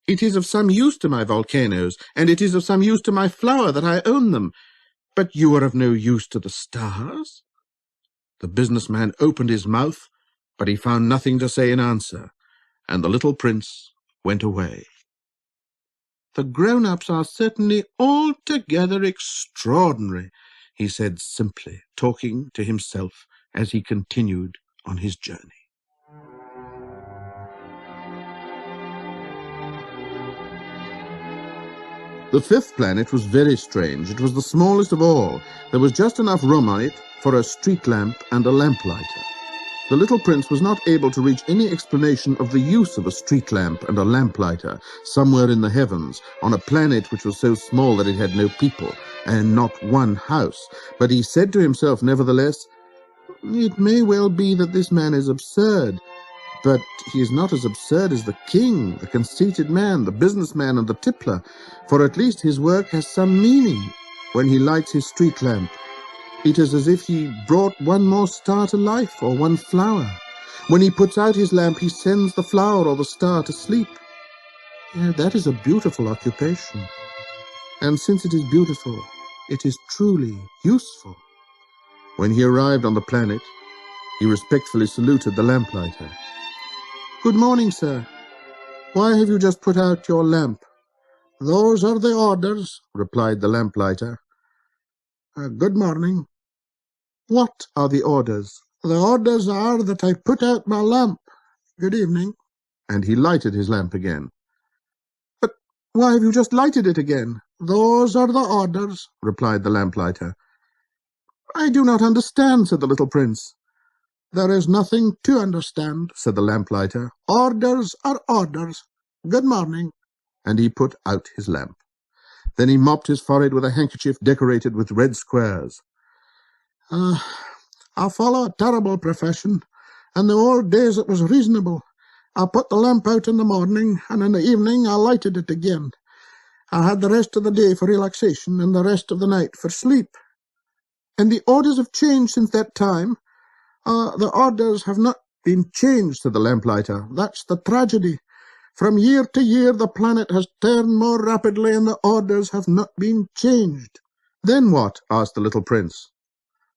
It is of some use to my volcanoes, and it is of some use to my flower that I own them. But you are of no use to the stars? The businessman opened his mouth, but he found nothing to say in answer, and the little prince went away. The grown-ups are certainly altogether extraordinary, he said simply, talking to himself as he continued on his journey. The 5th planet was very strange. It was the smallest of all. There was just enough room on it for a street lamp and a lamplighter. The little prince was not able to reach any explanation of the use of a street lamp and a lamplighter somewhere in the heavens, on a planet which was so small that it had no people, and not one house. But he said to himself, nevertheless, it may well be that this man is absurd, but he is not as absurd as the king, the conceited man, the businessman, and the tippler, for at least his work has some meaning. When he lights his street lamp, it is as if he brought one more star to life, or one flower. When he puts out his lamp, he sends the flower or the star to sleep. Yeah, that is a beautiful occupation. And since it is beautiful, it is truly useful. When he arrived on the planet, he respectfully saluted the lamplighter. Good morning, sir. Why have you just put out your lamp? Those are the orders, replied the lamplighter. Good morning. What are the orders? The orders are that I put out my lamp. Good evening. And he lighted his lamp again. But why have you just lighted it again? Those are the orders, replied the lamplighter. I do not understand, said the little prince. There is nothing to understand, said the lamplighter. Orders are orders. Good morning. And he put out his lamp. Then he mopped his forehead with a handkerchief decorated with red squares. I follow a terrible profession. In the old days it was reasonable. I put the lamp out in the morning, and in the evening I lighted it again. I had the rest of the day for relaxation and the rest of the night for sleep. And the orders have changed since that time. The orders have not been changed, said the lamplighter. That's the tragedy. From year to year the planet has turned more rapidly and the orders have not been changed. Then what? Asked the little prince.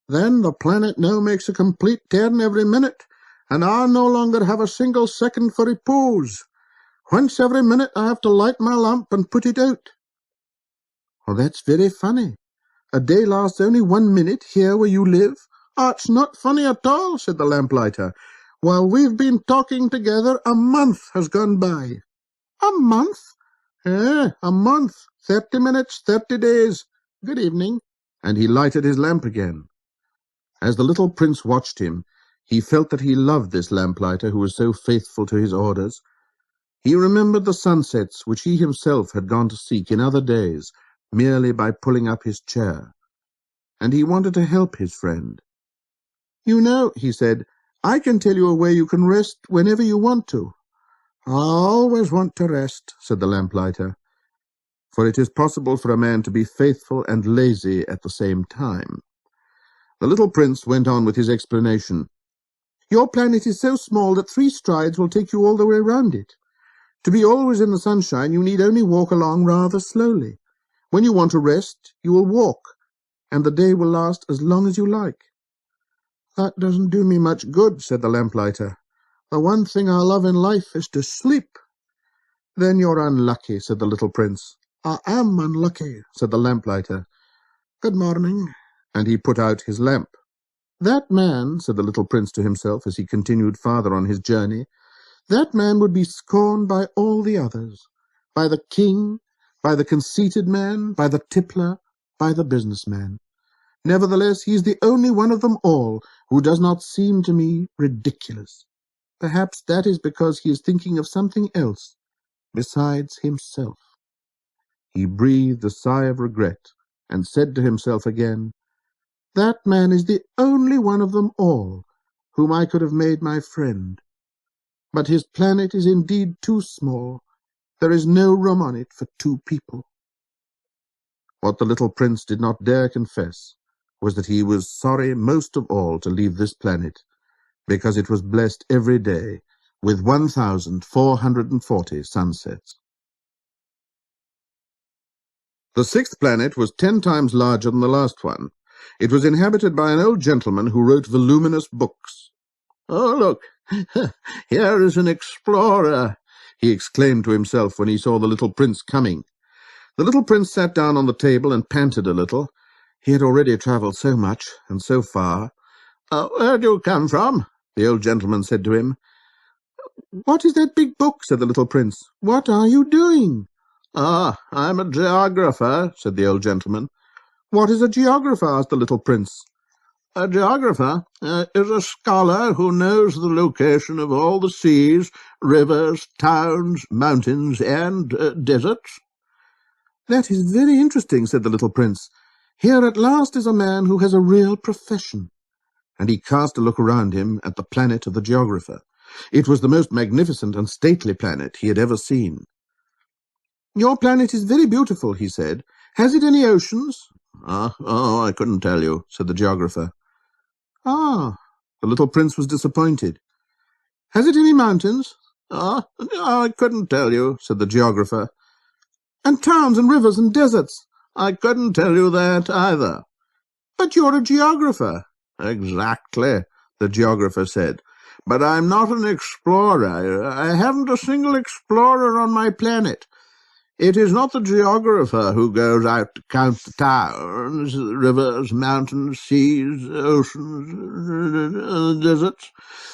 Then the planet now makes a complete turn every minute, and I no longer have a single second for repose. Once every minute I have to light my lamp and put it out. Oh, that's very funny. A day lasts only 1 minute here where you live. Oh, it's not funny at all, said the lamplighter. While we've been talking together, a month has gone by. A month? A month. 30 minutes, 30 days. Good evening. And he lighted his lamp again. As the little prince watched him, he felt that he loved this lamplighter who was so faithful to his orders. He remembered the sunsets which he himself had gone to seek in other days, merely by pulling up his chair. And he wanted to help his friend. You know, he said, I can tell you a way you can rest whenever you want to. I always want to rest, said the lamplighter, for it is possible for a man to be faithful and lazy at the same time. The little prince went on with his explanation. Your planet is so small that 3 strides will take you all the way round it. To be always in the sunshine, you need only walk along rather slowly. When you want to rest, you will walk, and the day will last as long as you like. That doesn't do me much good, said the lamplighter. The one thing I love in life is to sleep. Then you're unlucky, said the little prince. I am unlucky, said the lamplighter. Good morning. And he put out his lamp. That man, said the little prince to himself as he continued farther on his journey, that man would be scorned by all the others, by the king, by the conceited man, by the tippler, by the businessman. Nevertheless, he is the only one of them all who does not seem to me ridiculous. Perhaps that is because he is thinking of something else besides himself. He breathed a sigh of regret and said to himself again, That man is the only one of them all whom I could have made my friend. But his planet is indeed too small. There is no room on it for 2 people. What the little prince did not dare confess was that he was sorry most of all to leave this planet, because it was blessed every day with 1,440 sunsets. The 6th planet was 10 times larger than the last one. It was inhabited by an old gentleman who wrote voluminous books. Oh, look, here is an explorer, he exclaimed to himself when he saw the little prince coming. The little prince sat down on the table and panted a little. He had already travelled so much and so far. Where do you come from? The old gentleman said to him. What is that big book? Said the little prince. What are you doing? I'm a geographer, said the old gentleman. What is a geographer? Asked the little prince. A geographer is a scholar who knows the location of all the seas, rivers, towns, mountains, and deserts. That is very interesting, said the little prince. Here at last is a man who has a real profession. And he cast a look around him at the planet of the geographer. It was the most magnificent and stately planet he had ever seen. Your planet is very beautiful, he said. Has it any oceans? I couldn't tell you, said the geographer. The little prince was disappointed. Has it any mountains? I couldn't tell you, said the geographer. And towns and rivers and deserts? I couldn't tell you that either. But you're a geographer. Exactly, the geographer said. But I'm not an explorer. I haven't a single explorer on my planet. It is not the geographer who goes out to count the towns, rivers, mountains, seas, oceans, deserts.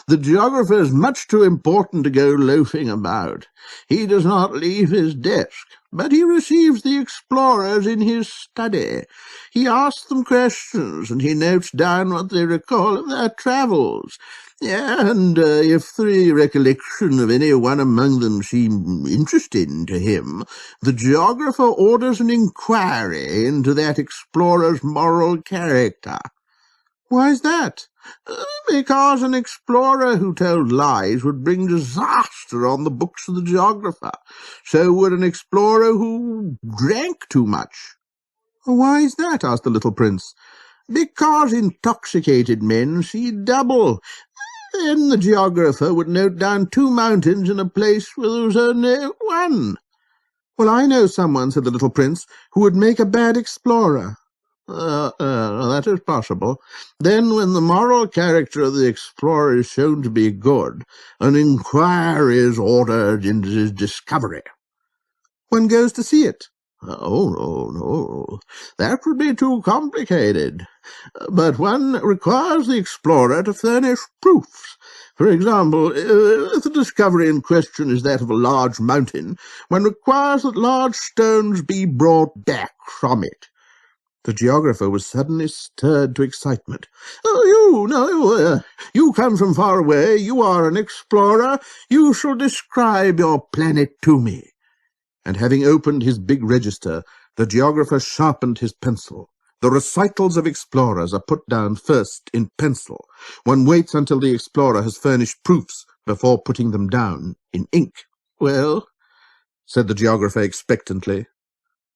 The geographer is much too important to go loafing about. He does not leave his desk, but he receives the explorers in his study. He asks them questions, and he notes down what they recall of their travels. And if the recollection of any one among them seem interesting to him, the geographer orders an inquiry into that explorer's moral character. Why is that? Because an explorer who told lies would bring disaster on the books of the geographer. So would an explorer who drank too much. Why is that? Asked the little prince. Because intoxicated men see double. Then the geographer would note down 2 mountains in a place where there was only 1. Well, I know someone, said the little prince, who would make a bad explorer. That is possible. Then, when the moral character of the explorer is shown to be good, an inquiry is ordered into his discovery. One goes to see it. Oh, no. That would be too complicated. But one requires the explorer to furnish proofs. For example, if the discovery in question is that of a large mountain, one requires that large stones be brought back from it. The geographer was suddenly stirred to excitement. You come from far away. You are an explorer. You shall describe your planet to me. And having opened his big register, the geographer sharpened his pencil. The recitals of explorers are put down first in pencil. One waits until the explorer has furnished proofs before putting them down in ink. Well, said the geographer expectantly.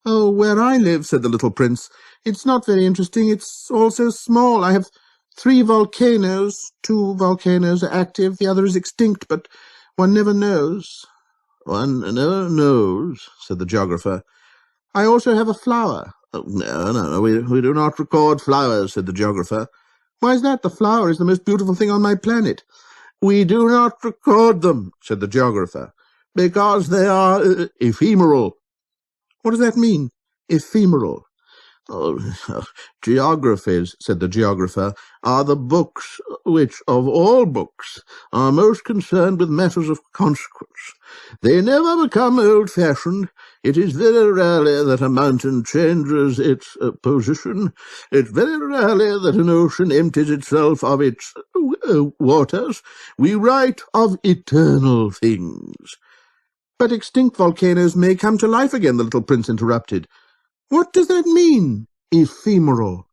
Oh, where I live, said the little prince, it's not very interesting. It's all so small. I have 3 volcanoes. 2 volcanoes are active, the other is extinct, but one never knows. One never knows, said the geographer. I also have a flower. Oh, no, we do not record flowers, said the geographer. Why is that? The flower is the most beautiful thing on my planet. We do not record them, said the geographer, because they are ephemeral. What does that mean, ephemeral? Geographies, said the geographer, are the books which, of all books, are most concerned with matters of consequence. They never become old-fashioned. It is very rarely that a mountain changes its position. It's very rarely that an ocean empties itself of its waters. We write of eternal things. But extinct volcanoes may come to life again, the little prince interrupted. What does that mean, ephemeral?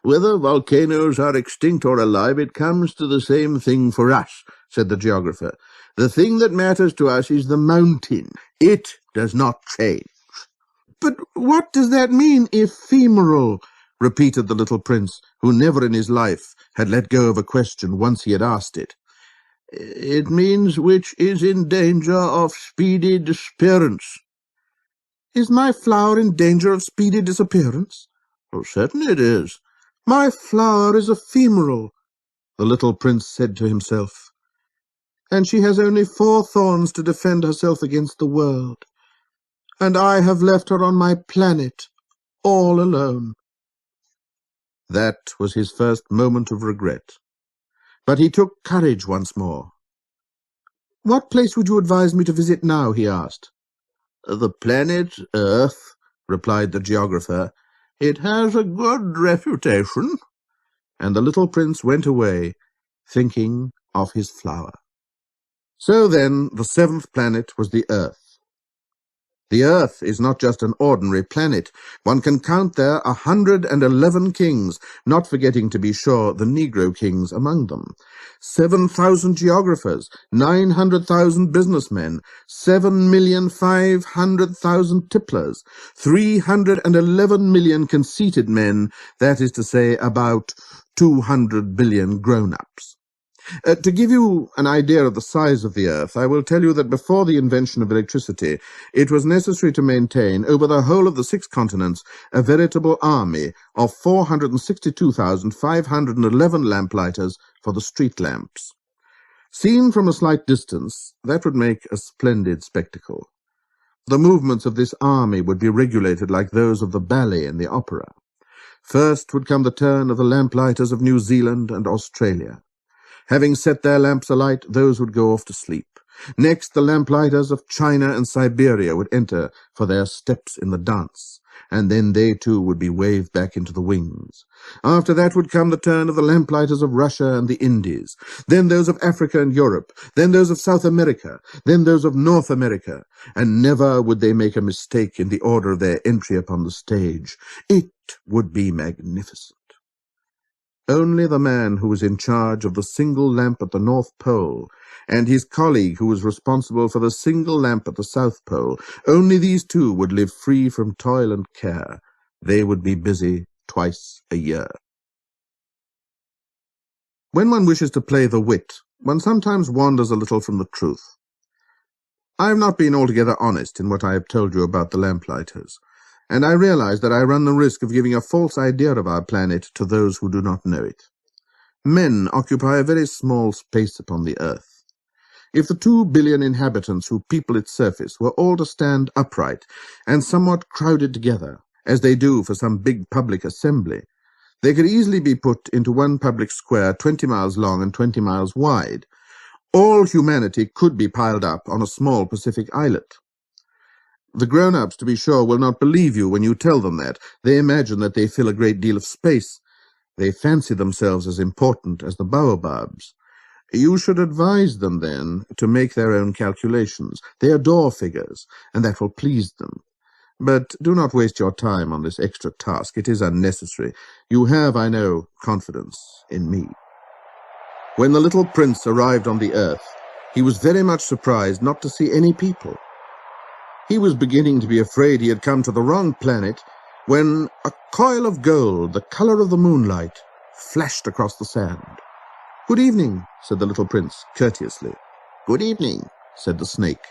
Whether volcanoes are extinct or alive, it comes to the same thing for us, said the geographer. The thing that matters to us is the mountain. It does not change. But what does that mean, ephemeral? Repeated the little prince, who never in his life had let go of a question once he had asked it. It means which is in danger of speedy disappearance. Is my flower in danger of speedy disappearance? Oh, certainly it is. My flower is ephemeral, the little prince said to himself. And she has only 4 thorns to defend herself against the world. And I have left her on my planet, all alone. That was his first moment of regret. But he took courage once more. What place would you advise me to visit now? He asked. The planet Earth, replied the geographer. It has a good reputation. And the little prince went away, thinking of his flower. So then, the 7th planet was the Earth. The Earth is not just an ordinary planet. One can count there 111 kings, not forgetting, to be sure, the Negro kings among them. 7,000 geographers, 900,000 businessmen, 7,500,000 tipplers, 311 million conceited men, that is to say, about 200 billion grown-ups. To give you an idea of the size of the Earth, I will tell you that before the invention of electricity, it was necessary to maintain, over the whole of the 6 continents, a veritable army of 462,511 lamplighters for the street lamps. Seen from a slight distance, that would make a splendid spectacle. The movements of this army would be regulated like those of the ballet and the opera. First would come the turn of the lamplighters of New Zealand and Australia. Having set their lamps alight, those would go off to sleep. Next, the lamplighters of China and Siberia would enter for their steps in the dance, and then they too would be waved back into the wings. After that would come the turn of the lamplighters of Russia and the Indies, then those of Africa and Europe, then those of South America, then those of North America, and never would they make a mistake in the order of their entry upon the stage. It would be magnificent. Only the man who was in charge of the single lamp at the North Pole, and his colleague who was responsible for the single lamp at the South Pole, only these two would live free from toil and care. They would be busy twice a year. When one wishes to play the wit, one sometimes wanders a little from the truth. I have not been altogether honest in what I have told you about the lamplighters, and I realize that I run the risk of giving a false idea of our planet to those who do not know it. Men occupy a very small space upon the earth. If the 2 billion inhabitants who people its surface were all to stand upright and somewhat crowded together, as they do for some big public assembly, they could easily be put into one public square 20 miles long and 20 miles wide. All humanity could be piled up on a small Pacific islet. The grown-ups, to be sure, will not believe you when you tell them that. They imagine that they fill a great deal of space. They fancy themselves as important as the baobabs. You should advise them, then, to make their own calculations. They adore figures, and that will please them. But do not waste your time on this extra task. It is unnecessary. You have, I know, confidence in me. When the little prince arrived on the earth, he was very much surprised not to see any people. He was beginning to be afraid he had come to the wrong planet when a coil of gold, the color of the moonlight, flashed across the sand. "Good evening," said the little prince, courteously. "Good evening," said the snake.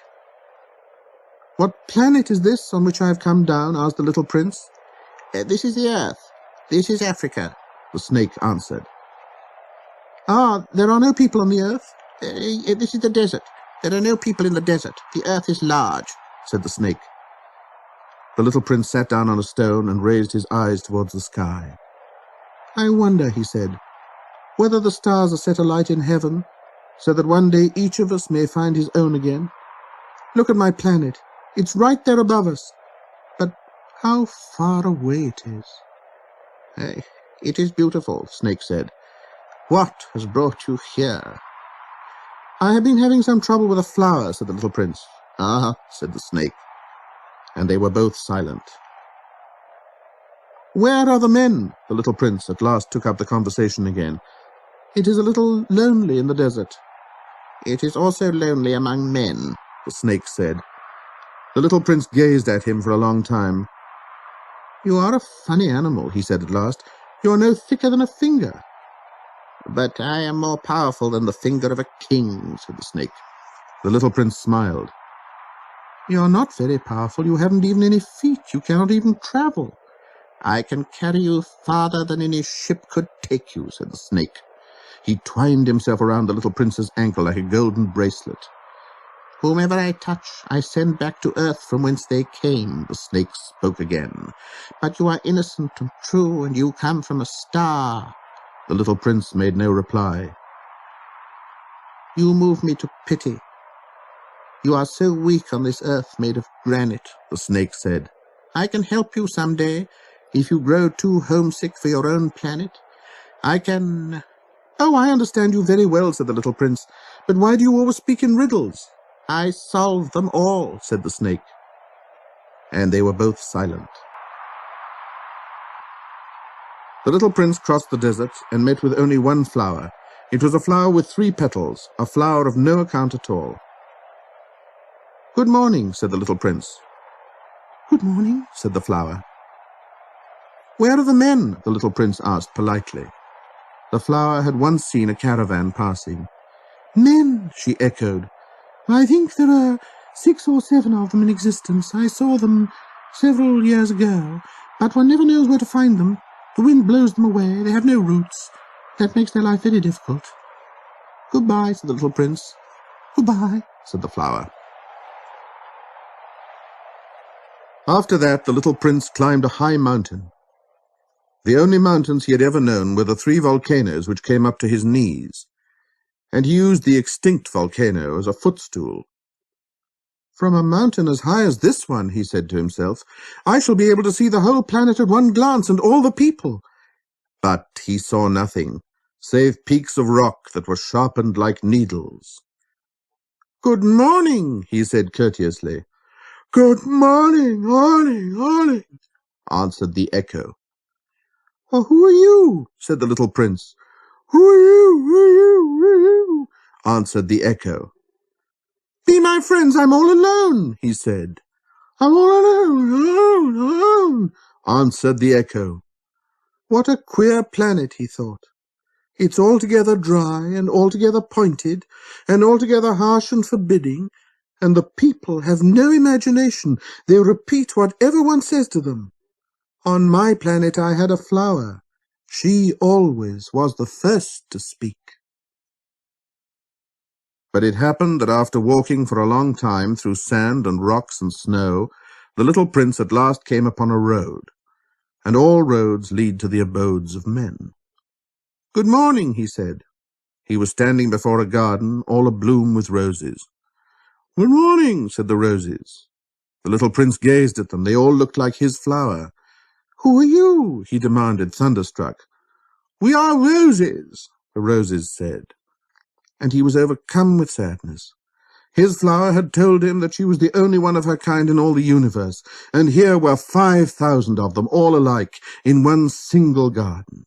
"What planet is this on which I have come down?" asked the little prince. "This is the earth. This is Africa," the snake answered. "Ah, there are no people on the earth?" This is the desert. There are no people in the desert. The earth is large," said the snake. The little prince sat down on a stone and raised his eyes towards the sky. "I wonder," he said, "whether the stars are set alight in heaven, so that one day each of us may find his own again. Look at my planet. It's right there above us. But how far away it is." "It is beautiful," the snake said. "What has brought you here?" "I have been having some trouble with a flower," said the little prince. "Ah," said the snake. And they were both silent. "Where are the men?" the little prince at last took up the conversation again. "It is a little lonely in the desert." "It is also lonely among men," the snake said. The little prince gazed at him for a long time. "You are a funny animal," he said at last. "You are no thicker than a finger." "But I am more powerful than the finger of a king," said the snake. The little prince smiled. "You are not very powerful. You haven't even any feet. You cannot even travel." "I can carry you farther than any ship could take you," said the snake. He twined himself around the little prince's ankle like a golden bracelet. "Whomever I touch, I send back to earth from whence they came," the snake spoke again. "But you are innocent and true, and you come from a star." The little prince made no reply. "You move me to pity. You are so weak on this earth made of granite," the snake said. "I can help you some day, if you grow too homesick for your own planet. I can—" "Oh, I understand you very well," said the little prince. "But why do you always speak in riddles?" "I solve them all," said the snake. And they were both silent. The little prince crossed the desert and met with only one flower. It was a flower with 3 petals, a flower of no account at all. "Good morning," said the little prince. "Good morning," said the flower. "Where are the men?" the little prince asked politely. The flower had once seen a caravan passing. "Men," she echoed. "I think there are 6 or 7 of them in existence. I saw them several years ago, but one never knows where to find them. The wind blows them away. They have no roots. That makes their life very difficult." "Goodbye," said the little prince. "Goodbye," said the flower. After that, the little prince climbed a high mountain. The only mountains he had ever known were the 3 volcanoes which came up to his knees, and he used the extinct volcano as a footstool. "From a mountain as high as this one," he said to himself, "I shall be able to see the whole planet at one glance and all the people." But he saw nothing, save peaks of rock that were sharpened like needles. "Good morning," he said courteously. "Good morning, morning, morning," answered the echo. "Oh, who are you?" said the little prince. "Who are you? Who are you? Who are you?" answered the echo. "Be my friends, I'm all alone," he said. "I'm all alone, alone, alone," answered the echo. What a queer planet, he thought. It's altogether dry and altogether pointed and altogether harsh and forbidding, and the people have no imagination. They repeat whatever one says to them. On my planet I had a flower. She always was the first to speak. But it happened that after walking for a long time through sand and rocks and snow, the little prince at last came upon a road, and all roads lead to the abodes of men. "Good morning," he said. He was standing before a garden all abloom with roses. "Good morning," said the roses. The little prince gazed at them. They all looked like his flower. "Who are you?" he demanded, thunderstruck. "We are roses," the roses said. And he was overcome with sadness. His flower had told him that she was the only one of her kind in all the universe, and here were 5,000 of them, all alike, in one single garden.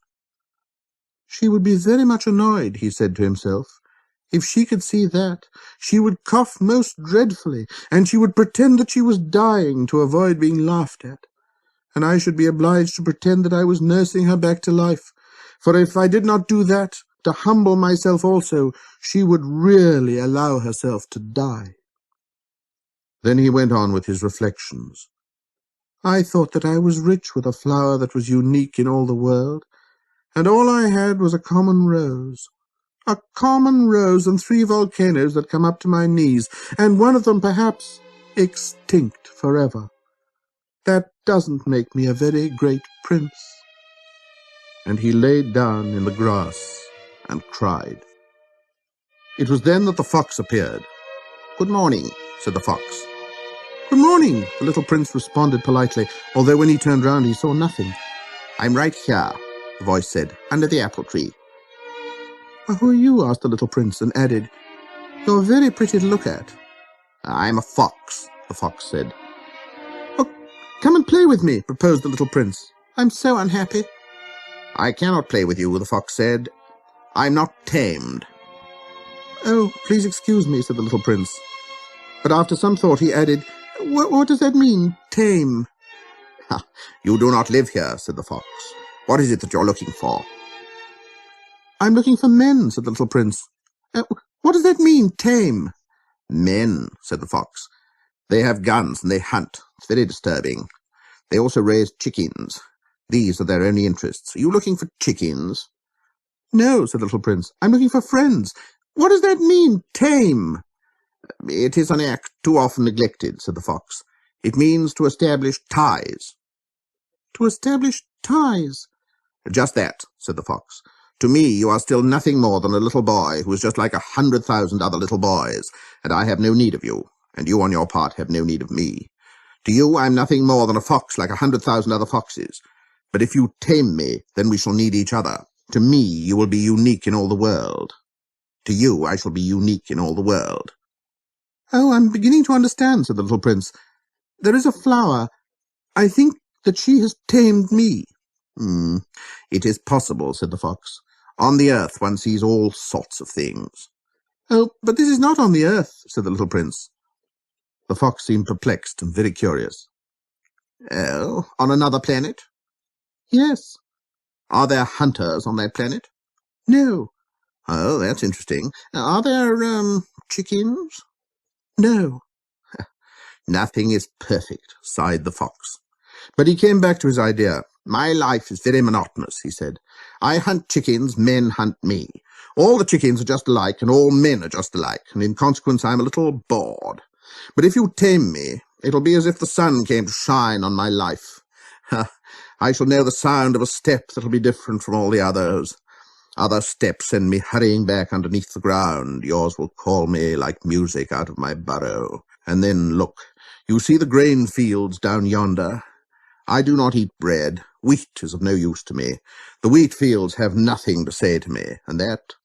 She would be very much annoyed, he said to himself. If she could see that, she would cough most dreadfully, and she would pretend that she was dying to avoid being laughed at. And I should be obliged to pretend that I was nursing her back to life, for if I did not do that, to humble myself also, she would really allow herself to die. Then he went on with his reflections. I thought that I was rich with a flower that was unique in all the world, and all I had was a common rose and 3 volcanoes that come up to my knees, and one of them perhaps extinct forever. That doesn't make me a very great prince. And he laid down in the grass and cried. It was then that the fox appeared. Good morning, said the fox. Good morning, the little prince responded politely, although when he turned round he saw nothing. I'm right here, the voice said, under the apple tree. Who are you? Asked the little prince, and added, You're very pretty to look at. I'm a fox, the fox said. Oh, come and play with me, proposed the little prince. I'm so unhappy. I cannot play with you, the fox said. I'm not tamed. Oh, please excuse me, said the little prince. But after some thought he added, What does that mean, tame? Ha, you do not live here, said the fox. What is it that you're looking for? I'm looking for men, said the little prince. What does that mean, tame? Men, said the fox. They have guns and they hunt. It's very disturbing. They also raise chickens. These are their only interests. Are you looking for chickens? No, said the little prince. I'm looking for friends. What does that mean, tame? It is an act too often neglected, said the fox. It means to establish ties. To establish ties? Just that, said the fox. To me, you are still nothing more than a little boy who is just like 100,000 other little boys, and I have no need of you, and you on your part have no need of me. To you, I'm nothing more than a fox like 100,000 other foxes. But if you tame me, then we shall need each other. To me, you will be unique in all the world. To you, I shall be unique in all the world. Oh, I'm beginning to understand, said the little prince. There is a flower. I think that she has tamed me. It is possible, said the fox. On the earth one sees all sorts of things. Oh, but this is not on the earth, said the little prince. The fox seemed perplexed and very curious. Oh, on another planet? Yes. Are there hunters on that planet? No. Oh, that's interesting. Are there, chickens? No. Nothing is perfect, sighed the fox. But he came back to his idea. My life is very monotonous, he said. I hunt chickens, men hunt me. All the chickens are just alike, and all men are just alike, and in consequence I'm a little bored. But if you tame me, it'll be as if the sun came to shine on my life. I shall know the sound of a step that'll be different from all the others. Other steps send me hurrying back underneath the ground. Yours will call me like music out of my burrow. And then, look, you see the grain fields down yonder? I do not eat bread. Wheat is of no use to me. The wheat fields have nothing to say to me, and that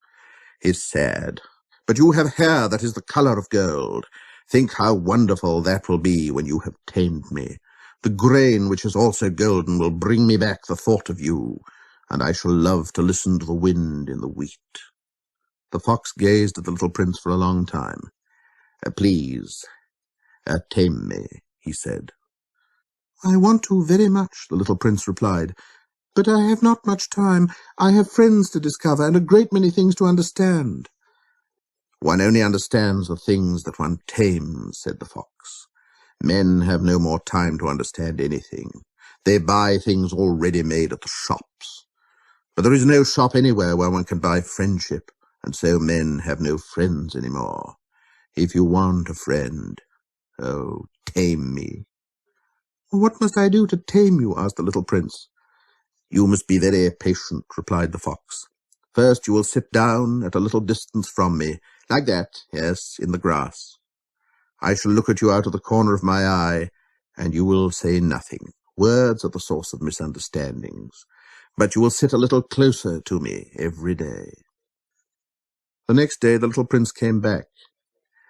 is sad. But you have hair that is the colour of gold. Think how wonderful that will be when you have tamed me. The grain, which is also golden, will bring me back the thought of you. and I shall love to listen to the wind in the wheat." The fox gazed at the little prince for a long time. "Please, tame me," he said. "I want to very much," the little prince replied, "but I have not much time. I have friends to discover and a great many things to understand." "One only understands the things that one tames," said the fox. "Men have no more time to understand anything. They buy things already made at the shops. But there is no shop anywhere where one can buy friendship, and so men have no friends any more. If you want a friend, oh, tame me." "What must I do to tame you?" asked the little prince. "You must be very patient," replied the fox. "First you will sit down at a little distance from me, like that, yes, in the grass. I shall look at you out of the corner of my eye, and you will say nothing. Words are the source of misunderstandings. But you will sit a little closer to me every day." The next day the little prince came back.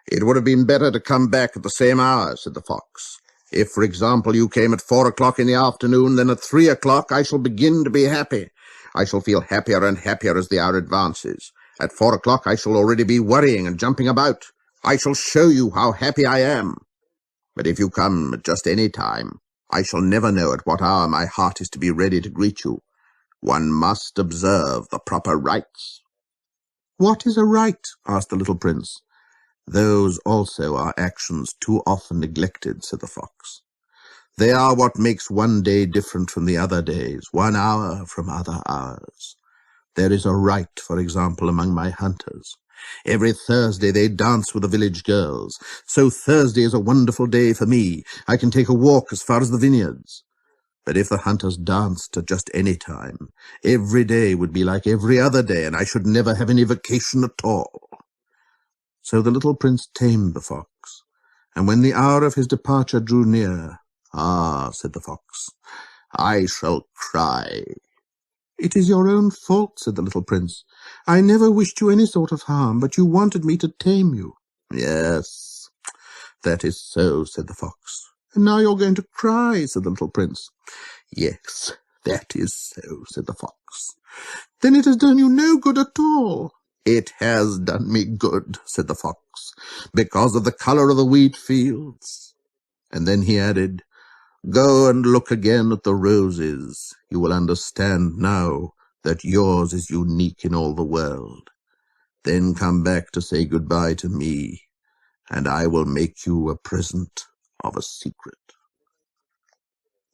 "It would have been better to come back at the same hour," said the fox. "If, for example, you came at 4 o'clock in the afternoon, then at 3 o'clock I shall begin to be happy. I shall feel happier and happier as the hour advances. At 4 o'clock I shall already be worrying and jumping about. I shall show you how happy I am. But if you come at just any time, I shall never know at what hour my heart is to be ready to greet you. One must observe the proper rites." "What is a rite?" asked the little prince. "Those also are actions too often neglected," said the fox. "They are what makes one day different from the other days, one hour from other hours. There is a rite, for example, among my hunters. Every Thursday they dance with the village girls. So Thursday is a wonderful day for me. I can take a walk as far as the vineyards. But if the hunters danced at just any time, every day would be like every other day, and I should never have any vacation at all." So the little prince tamed the fox, and when the hour of his departure drew near, "Ah," said the fox, "I shall cry." "It is your own fault," said the little prince. "I never wished you any sort of harm, but you wanted me to tame you." "Yes, that is so," said the fox. "And now you're going to cry," said the little prince. "Yes, that is so," said the fox. "Then it has done you no good at all." "It has done me good," said the fox, "because of the colour of the wheat fields." And then he added, "Go and look again at the roses. You will understand now that yours is unique in all the world. Then come back to say goodbye to me, and I will make you a present of a secret."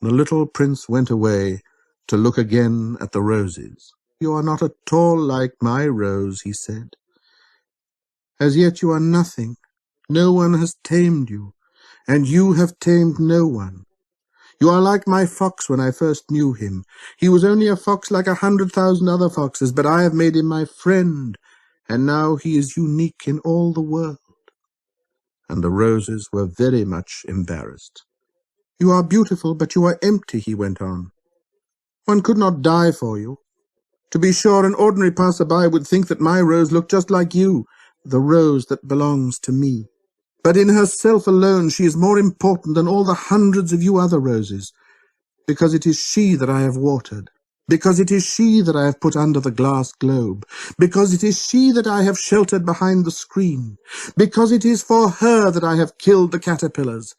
The little prince went away to look again at the roses. "You are not at all like my rose," he said. "As yet you are nothing. No one has tamed you, and you have tamed no one. You are like my fox when I first knew him. He was only a fox like 100,000 other foxes, but I have made him my friend, and now he is unique in all the world." And the roses were very much embarrassed. "You are beautiful, but you are empty," he went on. "One could not die for you. To be sure, an ordinary passer-by would think that my rose looked just like you, the rose that belongs to me. But in herself alone she is more important than all the hundreds of you other roses, because it is she that I have watered, because it is she that I have put under the glass globe, because it is she that I have sheltered behind the screen, because it is for her that I have killed the caterpillars,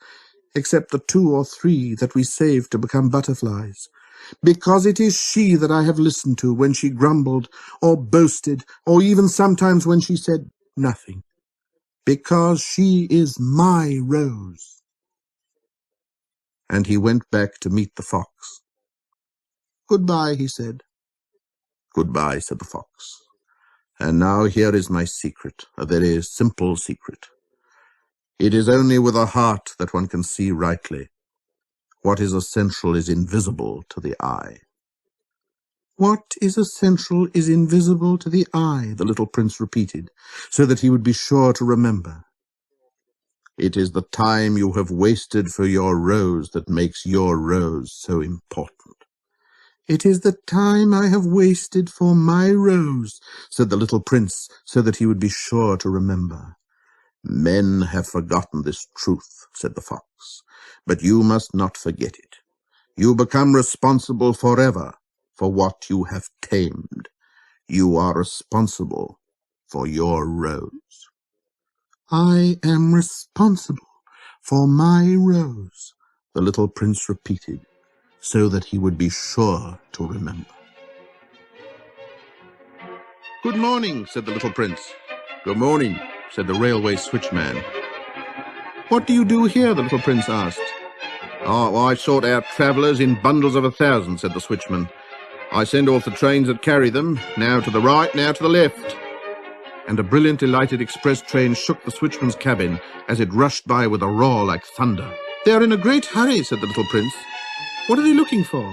except the 2 or 3 that we saved to become butterflies, because it is she that I have listened to when she grumbled or boasted, or even sometimes when she said nothing, because she is my rose." And he went back to meet the fox. "Goodbye," he said. "Goodbye," said the fox. "And now here is my secret, a very simple secret. It is only with a heart that one can see rightly. What is essential is invisible to the eye." "What is essential is invisible to the eye," the little prince repeated, so that he would be sure to remember. "It is the time you have wasted for your rose that makes your rose so important." "It is the time I have wasted for my rose," said the little prince, so that he would be sure to remember. "Men have forgotten this truth," said the fox, "but you must not forget it. You become responsible forever for what you have tamed. You are responsible for your rose." "I am responsible for my rose," the little prince repeated, so that he would be sure to remember. "Good morning," said the little prince. "Good morning," said the railway switchman. "What do you do here?" the little prince asked. "Oh, I sort out travellers in bundles of 1,000, said the switchman. "I send off the trains that carry them, now to the right, now to the left." And a brilliantly lighted express train shook the switchman's cabin as it rushed by with a roar like thunder. "They are in a great hurry," said the little prince. "What are they looking for?"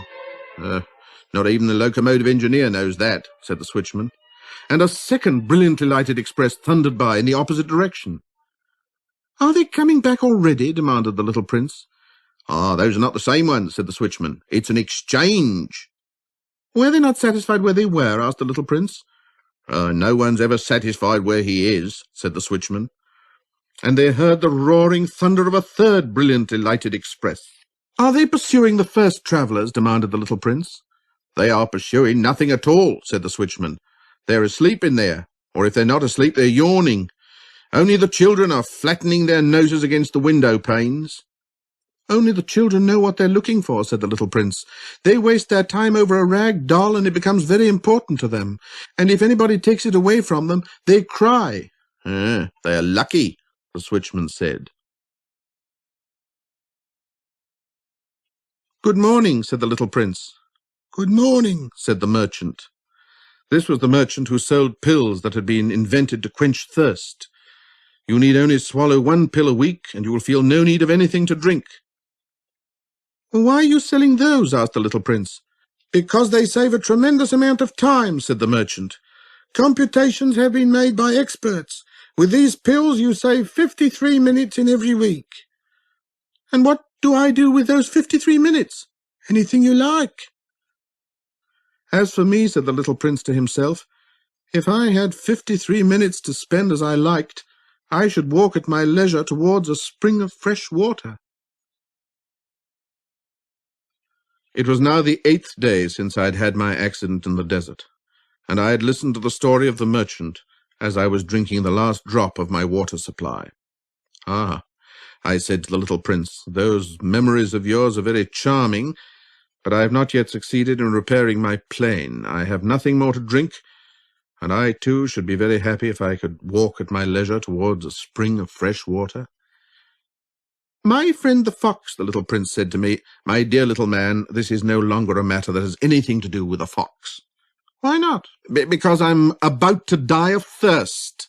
Not even the locomotive engineer knows that," said the switchman. And a second brilliantly lighted express thundered by in the opposite direction. "Are they coming back already?" demanded the little prince. "Ah, those are not the same ones," said the switchman. "It's an exchange." "Were they not satisfied where they were?" asked the little prince. "No one's ever satisfied where he is," said the switchman. And they heard the roaring thunder of a third brilliantly lighted express. "Are they pursuing the first travellers?" demanded the little prince. "They are pursuing nothing at all," said the switchman. "They're asleep in there, or if they're not asleep, they're yawning. Only the children are flattening their noses against the window panes." "Only the children know what they're looking for," said the little prince. "They waste their time over a rag doll, and it becomes very important to them. And if anybody takes it away from them, they cry." "They are lucky," the switchman said. "Good morning," said the little prince. "Good morning," said the merchant. This was the merchant who sold pills that had been invented to quench thirst. You need only swallow 1 pill a week, and you will feel no need of anything to drink. "Why are you selling those?" asked the little prince. "Because they save a tremendous amount of time," said the merchant. "Computations have been made by experts. With these pills you save 53 minutes in every week." "And what do I do with those 53 minutes?" "Anything you like." "As for me," said the little prince to himself, "if I had 53 minutes to spend as I liked, I should walk at my leisure towards a spring of fresh water." It was now the 8th day since I had had my accident in the desert, and I had listened to the story of the merchant as I was drinking the last drop of my water supply. "Ah," I said to the little prince, "those memories of yours are very charming, but I have not yet succeeded in repairing my plane. I have nothing more to drink, and I, too, should be very happy if I could walk at my leisure towards a spring of fresh water." "My friend the fox," the little prince said to me. "My dear little man, this is no longer a matter that has anything to do with a fox." "Why not?" Because I'm about to die of thirst."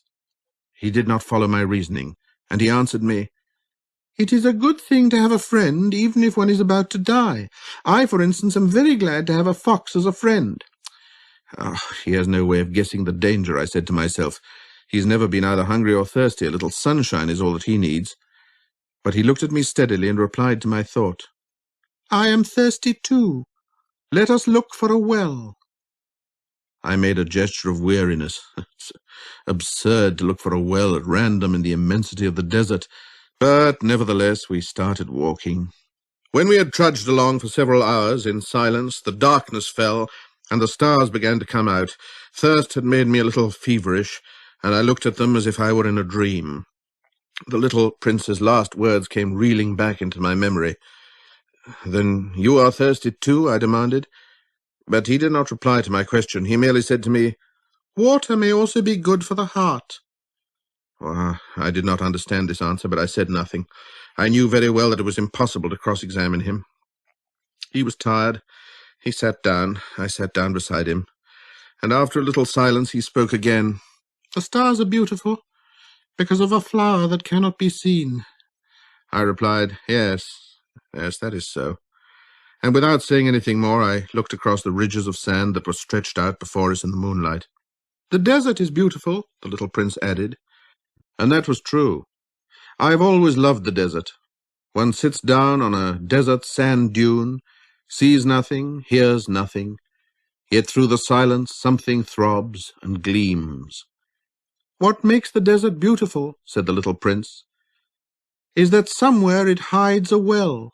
He did not follow my reasoning, and he answered me, "It is a good thing to have a friend, even if one is about to die. I, for instance, am very glad to have a fox as a friend." He has no way of guessing the danger," I said to myself. "He's never been either hungry or thirsty. A little sunshine is all that he needs." But he looked at me steadily and replied to my thought, "I am thirsty too. Let us look for a well." I made a gesture of weariness. It's absurd to look for a well at random in the immensity of the desert, but nevertheless we started walking. When we had trudged along for several hours in silence, the darkness fell, and the stars began to come out. Thirst had made me a little feverish, and I looked at them as if I were in a dream. The little prince's last words came reeling back into my memory. "Then you are thirsty too?" I demanded. But he did not reply to my question. He merely said to me, "Water may also be good for the heart." I did not understand this answer, but I said nothing. I knew very well that it was impossible to cross-examine him. He was tired. He sat down. I sat down beside him. And after a little silence he spoke again. "The stars are beautiful because of a flower that cannot be seen." I replied, Yes, that is so." And without saying anything more, I looked across the ridges of sand that were stretched out before us in the moonlight. "The desert is beautiful," the little prince added. And that was true. I have always loved the desert. One sits down on a desert sand dune, sees nothing, hears nothing, yet through the silence something throbs and gleams. "What makes the desert beautiful," said the little prince, "is that somewhere it hides a well."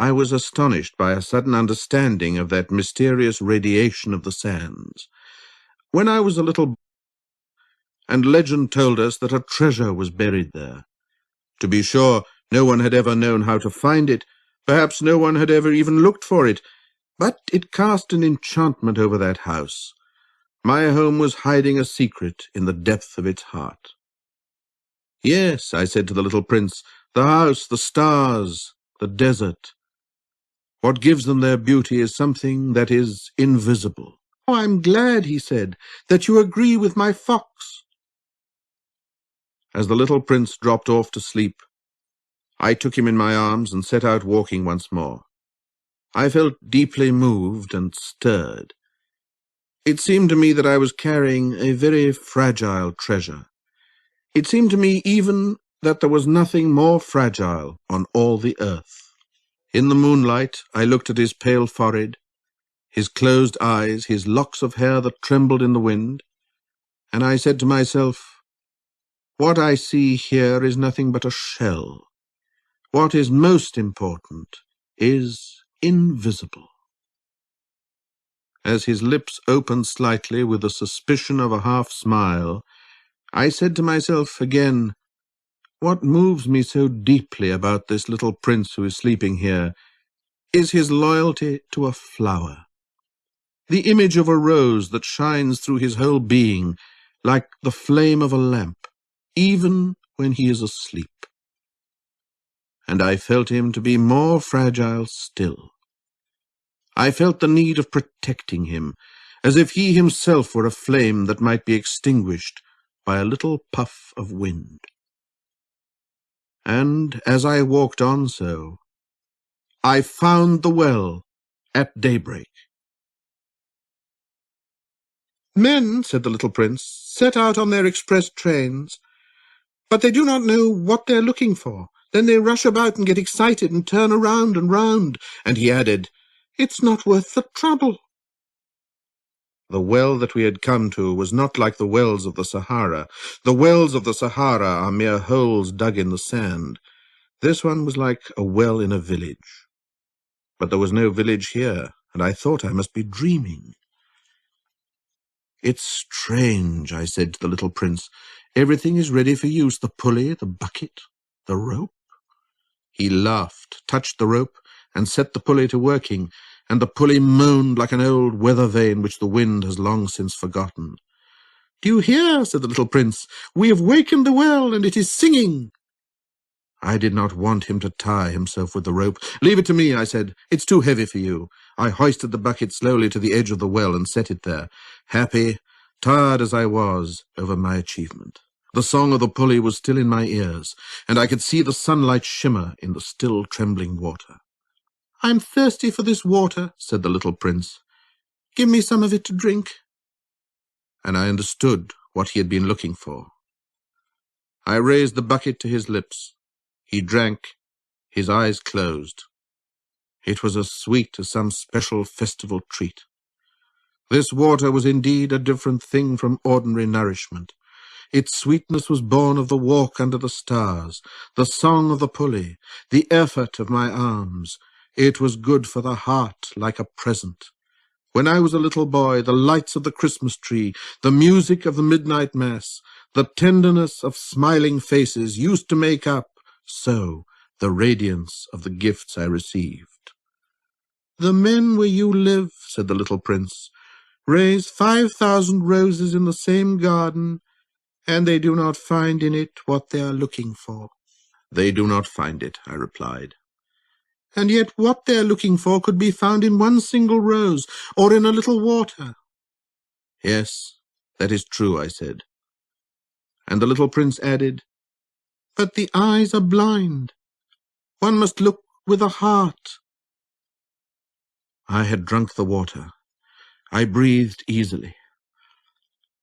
I was astonished by a sudden understanding of that mysterious radiation of the sands. When I was a little boy, and legend told us that a treasure was buried there. To be sure, no one had ever known how to find it. Perhaps no one had ever even looked for it. But it cast an enchantment over that house. My home was hiding a secret in the depth of its heart. Yes, I said to the little prince, the house, the stars, the desert. What gives them their beauty is something that is invisible. Oh, I'm glad, he said, that you agree with my fox. As the little prince dropped off to sleep, I took him in my arms and set out walking once more. I felt deeply moved and stirred. It seemed to me that I was carrying a very fragile treasure. It seemed to me even that there was nothing more fragile on all the earth. In the moonlight, I looked at his pale forehead, his closed eyes, his locks of hair that trembled in the wind, and I said to myself, what I see here is nothing but a shell. What is most important is invisible. As his lips opened slightly with the suspicion of a half-smile, I said to myself again, what moves me so deeply about this little prince who is sleeping here is his loyalty to a flower, the image of a rose that shines through his whole being like the flame of a lamp, even when he is asleep. And I felt him to be more fragile still. I felt the need of protecting him, as if he himself were a flame that might be extinguished by a little puff of wind. And as I walked on so, I found the well at daybreak. Men, said the little prince, set out on their express trains, but they do not know what they're looking for. Then they rush about and get excited and turn around and round. And he added, it's not worth the trouble. The well that we had come to was not like the wells of the Sahara. The wells of the Sahara are mere holes dug in the sand. This one was like a well in a village. But there was no village here, and I thought I must be dreaming. It's strange, I said to the little prince. Everything is ready for use, the pulley, the bucket, the rope. He laughed, touched the rope, and set the pulley to working, and the pulley moaned like an old weather vane which the wind has long since forgotten. Do you hear? Said the little prince. We have wakened the well, and it is singing. I did not want him to tire himself with the rope. Leave it to me, I said. It's too heavy for you. I hoisted the bucket slowly to the edge of the well and set it there, happy, tired as I was over my achievement. The song of the pulley was still in my ears, and I could see the sunlight shimmer in the still trembling water. I'm thirsty for this water, said the little prince. Give me some of it to drink. And I understood what he had been looking for. I raised the bucket to his lips. He drank, his eyes closed. It was as sweet as some special festival treat. This water was indeed a different thing from ordinary nourishment. Its sweetness was born of the walk under the stars, the song of the pulley, the effort of my arms. It was good for the heart like a present. When I was a little boy, the lights of the Christmas tree, the music of the midnight mass, the tenderness of smiling faces used to make up, so, the radiance of the gifts I received. The men where you live, said the little prince, raise 5,000 roses in the same garden, and they do not find in it what they are looking for. They do not find it, I replied. And yet what they are looking for could be found in one single rose, or in a little water. Yes, that is true, I said. And the little prince added, but the eyes are blind. One must look with a heart. I had drunk the water. I breathed easily.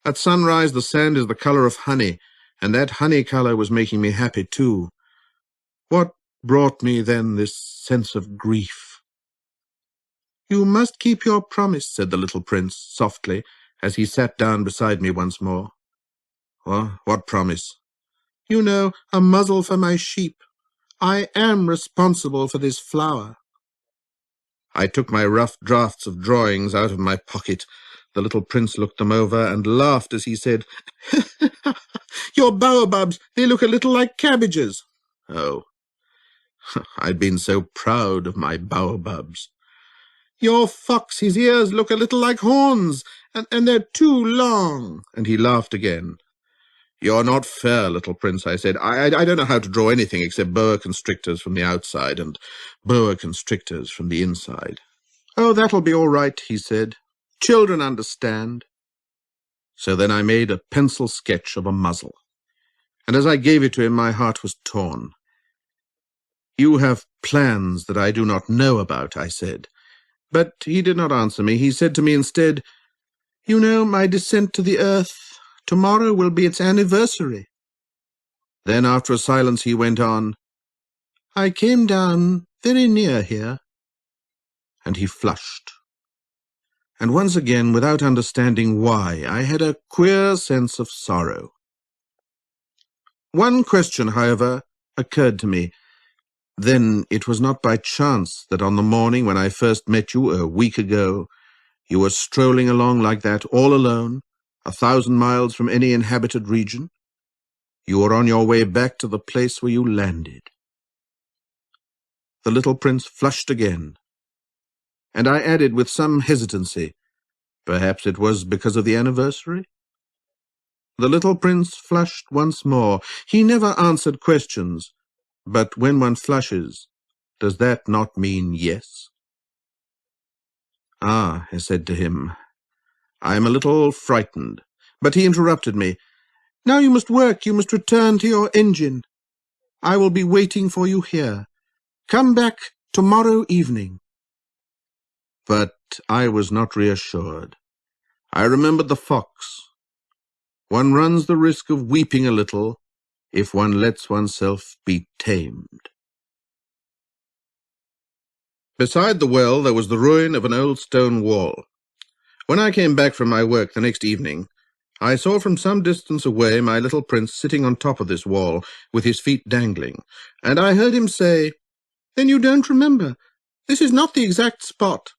At sunrise, the sand is the color of honey, and that honey color was making me happy too. What brought me then this sense of grief? You must keep your promise, said the little prince softly, as he sat down beside me once more. What promise? You know, a muzzle for my sheep. I am responsible for this flower. I took my rough drafts of drawings out of my pocket. The little prince looked them over and laughed as he said, "Your baobabs, they look a little like cabbages." Oh, I'd been so proud of my baobabs. "Your fox, his ears look a little like horns, and they're too long." And he laughed again. "You're not fair, little prince," I said. I don't know how to draw anything except boa constrictors from the outside and boa constrictors from the inside. "Oh, that'll be all right," he said. "Children understand." So then I made a pencil sketch of a muzzle, and as I gave it to him, my heart was torn. "You have plans that I do not know about," I said. But he did not answer me. He said to me instead, "You know, my descent to the earth, tomorrow will be its anniversary." Then after a silence he went on, "I came down very near here." And he flushed. And once again, without understanding why, I had a queer sense of sorrow. One question, however, occurred to me. Then it was not by chance that on the morning when I first met you a week ago, you were strolling along like that all alone, 1,000 miles from any inhabited region? You were on your way back to the place where you landed. The little prince flushed again, and I added with some hesitancy, perhaps it was because of the anniversary? The little prince flushed once more. He never answered questions, but when one flushes, does that not mean yes? "Ah," I said to him, "I am a little frightened." But he interrupted me. "Now you must work. You must return to your engine. I will be waiting for you here. Come back tomorrow evening." But I was not reassured. I remembered the fox. One runs the risk of weeping a little if one lets oneself be tamed. Beside the well there was the ruin of an old stone wall. When I came back from my work the next evening, I saw from some distance away my little prince sitting on top of this wall, with his feet dangling, and I heard him say, "Then you don't remember? This is not the exact spot."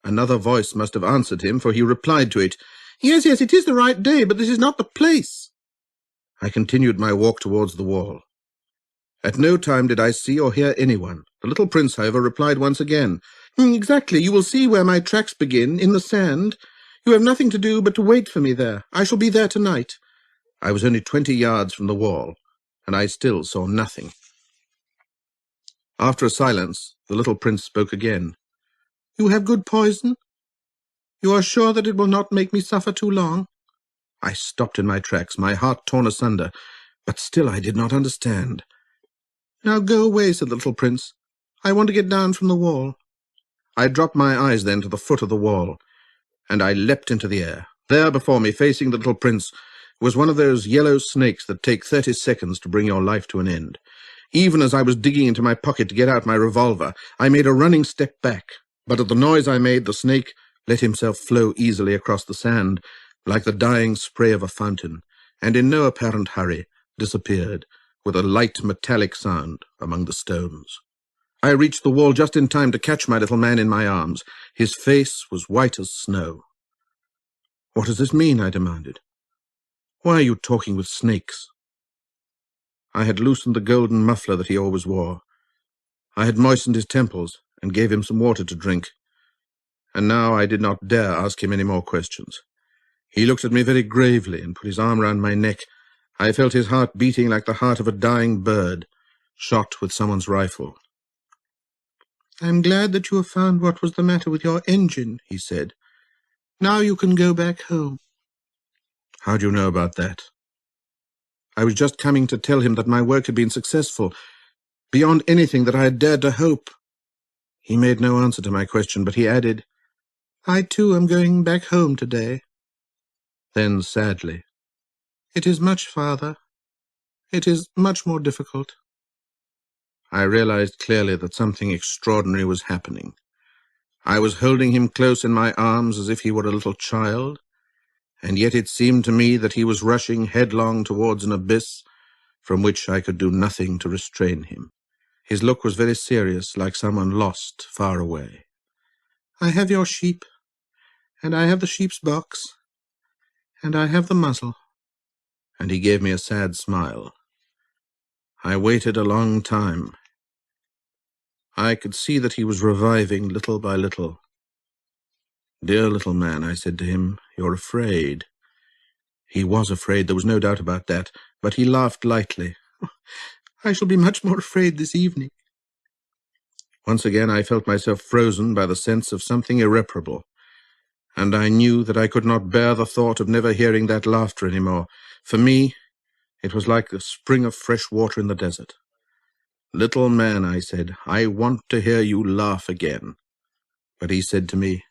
Another voice must have answered him, for he replied to it, Yes, it is the right day, but this is not the place." I continued my walk towards the wall. At no time did I see or hear anyone. The little prince, however, replied once again, "Exactly, you will see where my tracks begin, in the sand. You have nothing to do but to wait for me there. I shall be there tonight." I was only 20 yards from the wall, and I still saw nothing. After a silence, the little prince spoke again. "You have good poison? You are sure that it will not make me suffer too long?" I stopped in my tracks, my heart torn asunder, but still I did not understand. "Now go away," said the little prince. "I want to get down from the wall." I dropped my eyes then to the foot of the wall, and I leapt into the air. There before me, facing the little prince, was one of those yellow snakes that take 30 seconds to bring your life to an end. Even as I was digging into my pocket to get out my revolver, I made a running step back, but at the noise I made, the snake let himself flow easily across the sand, like the dying spray of a fountain, and in no apparent hurry disappeared, with a light metallic sound, among the stones. I reached the wall just in time to catch my little man in my arms. His face was white as snow. "What does this mean?" I demanded. "Why are you talking with snakes?" I had loosened the golden muffler that he always wore. I had moistened his temples and gave him some water to drink. And now I did not dare ask him any more questions. He looked at me very gravely and put his arm round my neck. I felt his heart beating like the heart of a dying bird, shot with someone's rifle. "I'm glad that you have found what was the matter with your engine," he said. "Now you can go back home." "How do you know about that?" I was just coming to tell him that my work had been successful, beyond anything that I had dared to hope. He made no answer to my question, but he added, "I too am going back home today." Then sadly, "It is much farther. It is much more difficult." I realized clearly that something extraordinary was happening. I was holding him close in my arms as if he were a little child, and yet it seemed to me that he was rushing headlong towards an abyss from which I could do nothing to restrain him. His look was very serious, like someone lost far away. I have your sheep, and I have the sheep's box, and I have the muzzle." And he gave me a sad smile. I waited a long time. I could see that he was reviving little by little. "Dear little man," I said to him, "you're afraid." He was afraid, there was no doubt about that, but he laughed lightly. "I shall be much more afraid this evening." Once again I felt myself frozen by the sense of something irreparable, and I knew that I could not bear the thought of never hearing that laughter any more. For me, it was like the spring of fresh water in the desert. "Little man," I said, "I want to hear you laugh again." But he said to me,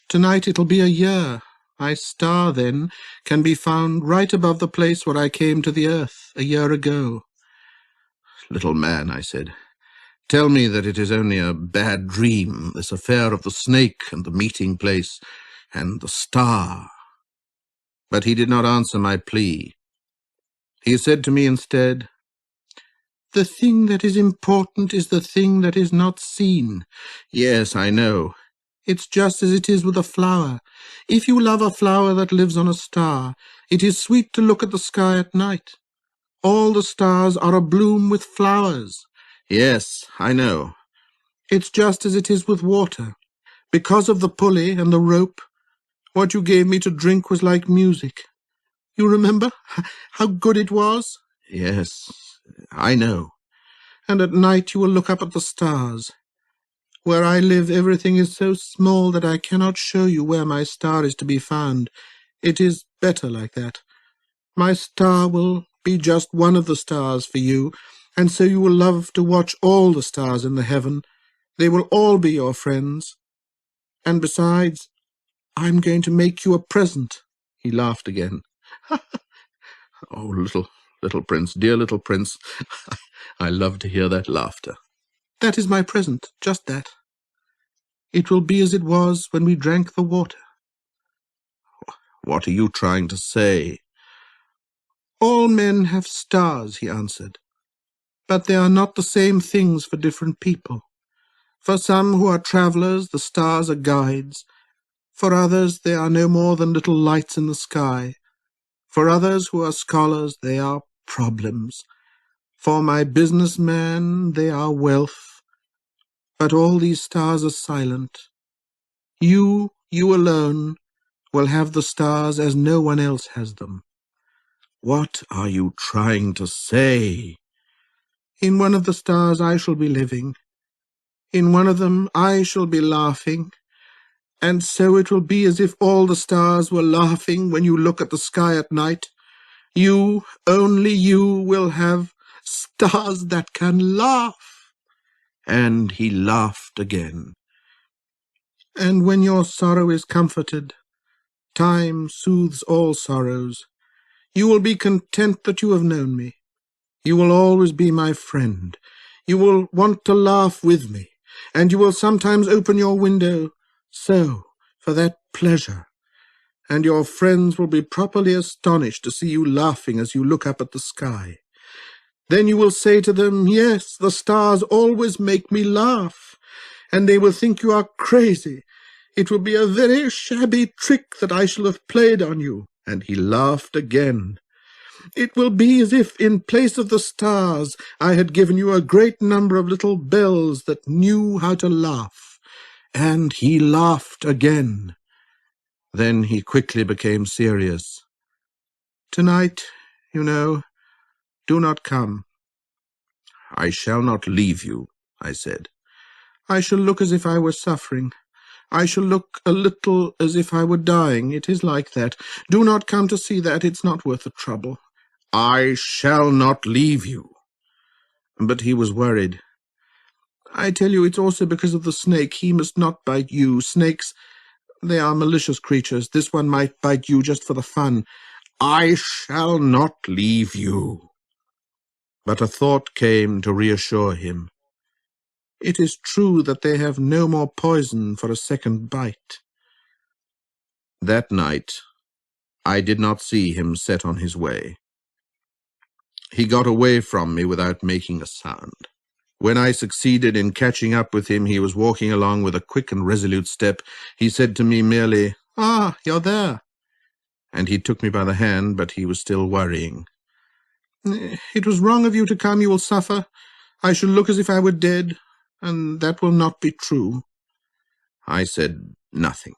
"Tonight it'll be a year. My star, then, can be found right above the place where I came to the earth a year ago." "Little man," I said, "tell me that it is only a bad dream, this affair of the snake and the meeting place and the star." But he did not answer my plea. He said to me instead, "The thing that is important is the thing that is not seen." "Yes, I know." "It's just as it is with a flower. If you love a flower that lives on a star, it is sweet to look at the sky at night. All the stars are abloom with flowers." "Yes, I know." "It's just as it is with water. Because of the pulley and the rope, what you gave me to drink was like music. You remember how good it was?" "Yes, I know." "And at night you will look up at the stars. Where I live, everything is so small that I cannot show you where my star is to be found. It is better like that. My star will be just one of the stars for you, and so you will love to watch all the stars in the heaven. They will all be your friends. And besides, I'm going to make you a present." He laughed again. "Oh, little prince, dear little prince, I love to hear that laughter." "That is my present, just that. It will be as it was when we drank the water." "What are you trying to say?" "All men have stars," he answered, "but they are not the same things for different people. For some who are travelers, the stars are guides. For others, they are no more than little lights in the sky. For others who are scholars, they are problems. For my businessman, they are wealth. But all these stars are silent. You alone, will have the stars as no one else has them." "What are you trying to say?" "In one of the stars I shall be living. In one of them I shall be laughing. And so it will be as if all the stars were laughing when you look at the sky at night. You, only you, will have stars that can laugh." And he laughed again. "And when your sorrow is comforted, time soothes all sorrows. You will be content that you have known me. You will always be my friend. You will want to laugh with me, and you will sometimes open your window, so, for that pleasure, and your friends will be properly astonished to see you laughing as you look up at the sky. Then you will say to them, 'Yes, the stars always make me laugh,' and they will think you are crazy. It will be a very shabby trick that I shall have played on you." And he laughed again. "It will be as if, in place of the stars, I had given you a great number of little bells that knew how to laugh." And he laughed again. Then he quickly became serious. "Tonight, you know, do not come." "I shall not leave you," I said. "I shall look as if I were suffering. I shall look a little as if I were dying. It is like that. Do not come to see that. It's not worth the trouble." "I shall not leave you." But he was worried. "I tell you, it's also because of the snake. He must not bite you. Snakes, they are malicious creatures. This one might bite you just for the fun." "I shall not leave you." But a thought came to reassure him. "It is true that they have no more poison for a second bite." That night, I did not see him set on his way. He got away from me without making a sound. When I succeeded in catching up with him, he was walking along with a quick and resolute step. He said to me merely, "Ah, you're there." And he took me by the hand, but he was still worrying. "It was wrong of you to come. You will suffer. I shall look as if I were dead, and that will not be true." I said nothing.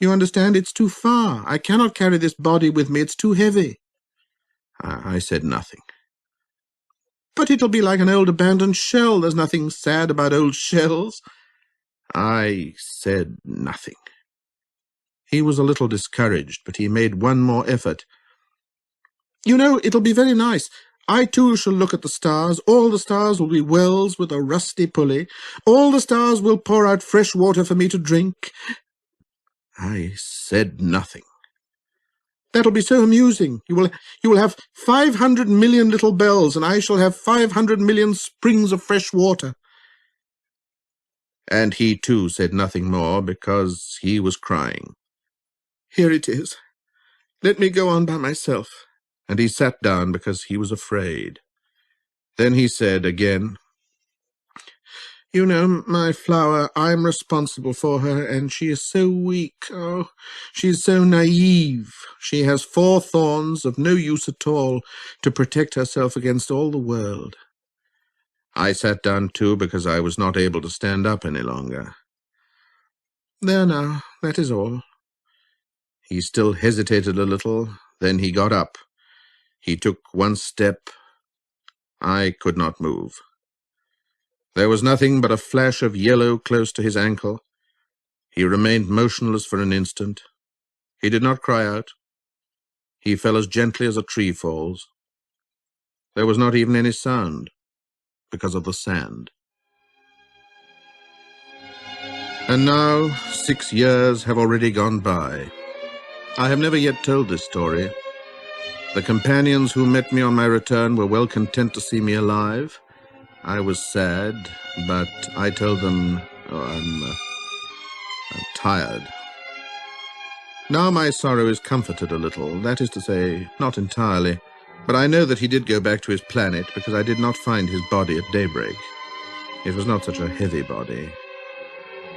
"You understand, it's too far. I cannot carry this body with me. It's too heavy." I said nothing. "But it'll be like an old abandoned shell. There's nothing sad about old shells." I said nothing. He was a little discouraged, but he made one more effort. "You know, it'll be very nice. I too shall look at the stars. All the stars will be wells with a rusty pulley. All the stars will pour out fresh water for me to drink." I said nothing. "That'll be so amusing. You will have 500 million little bells, and I shall have 500 million springs of fresh water." And he too said nothing more, because he was crying. "Here it is. Let me go on by myself." And he sat down because he was afraid. Then he said again, "You know, my flower, I'm responsible for her, and she is so weak. Oh, she is so naive. She has 4 thorns of no use at all to protect herself against all the world." I sat down too, because I was not able to stand up any longer. "There now, that is all." He still hesitated a little, then he got up. He took one step. I could not move. There was nothing but a flash of yellow close to his ankle. He remained motionless for an instant. He did not cry out. He fell as gently as a tree falls. There was not even any sound, because of the sand. And now 6 years have already gone by. I have never yet told this story. The companions who met me on my return were well content to see me alive. I was sad, but I told them, I'm tired. Now my sorrow is comforted a little, that is to say, not entirely, but I know that he did go back to his planet because I did not find his body at daybreak. It was not such a heavy body.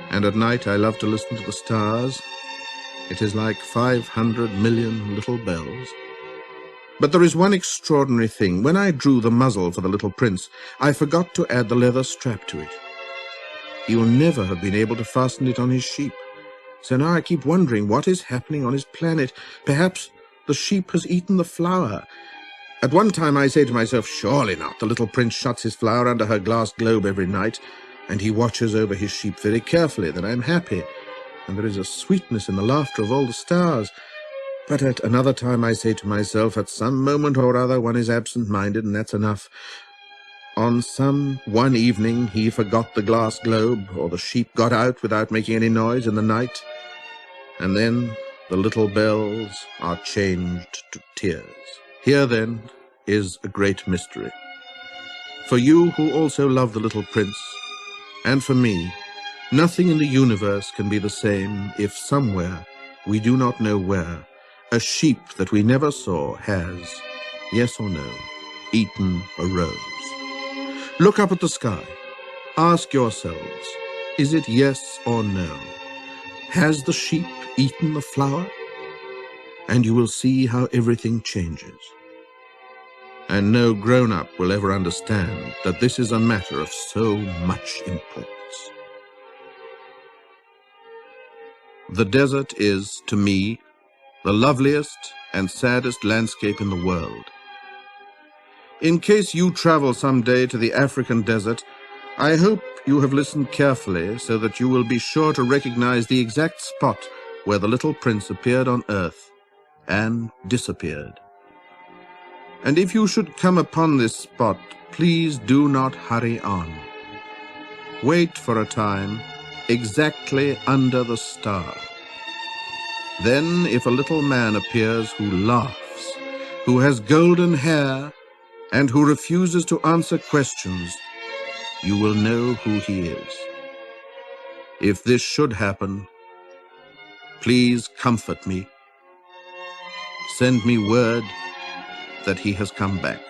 And at night I love to listen to the stars. It is like 500 million little bells. But there is one extraordinary thing. When I drew the muzzle for the little prince, I forgot to add the leather strap to it. He will never have been able to fasten it on his sheep. So now I keep wondering what is happening on his planet. Perhaps the sheep has eaten the flower. At one time I say to myself, surely not. The little prince shuts his flower under her glass globe every night, and he watches over his sheep very carefully. Then I'm happy, and there is a sweetness in the laughter of all the stars. But at another time I say to myself, at some moment or other one is absent-minded, and that's enough. On some one evening he forgot the glass globe, or the sheep got out without making any noise in the night, and then the little bells are changed to tears. Here, then, is a great mystery. For you who also love the little prince, and for me, nothing in the universe can be the same if somewhere, we do not know where, a sheep that we never saw has, yes or no, eaten a rose. Look up at the sky. Ask yourselves, is it yes or no? Has the sheep eaten the flower? And you will see how everything changes. And no grown-up will ever understand that this is a matter of so much importance. The desert is, to me, the loveliest and saddest landscape in the world. In case you travel someday to the African desert, I hope you have listened carefully so that you will be sure to recognize the exact spot where the little prince appeared on earth and disappeared. And if you should come upon this spot, please do not hurry on. Wait for a time exactly under the star. Then, if a little man appears who laughs, who has golden hair, and who refuses to answer questions, you will know who he is. If this should happen, please comfort me. Send me word that he has come back.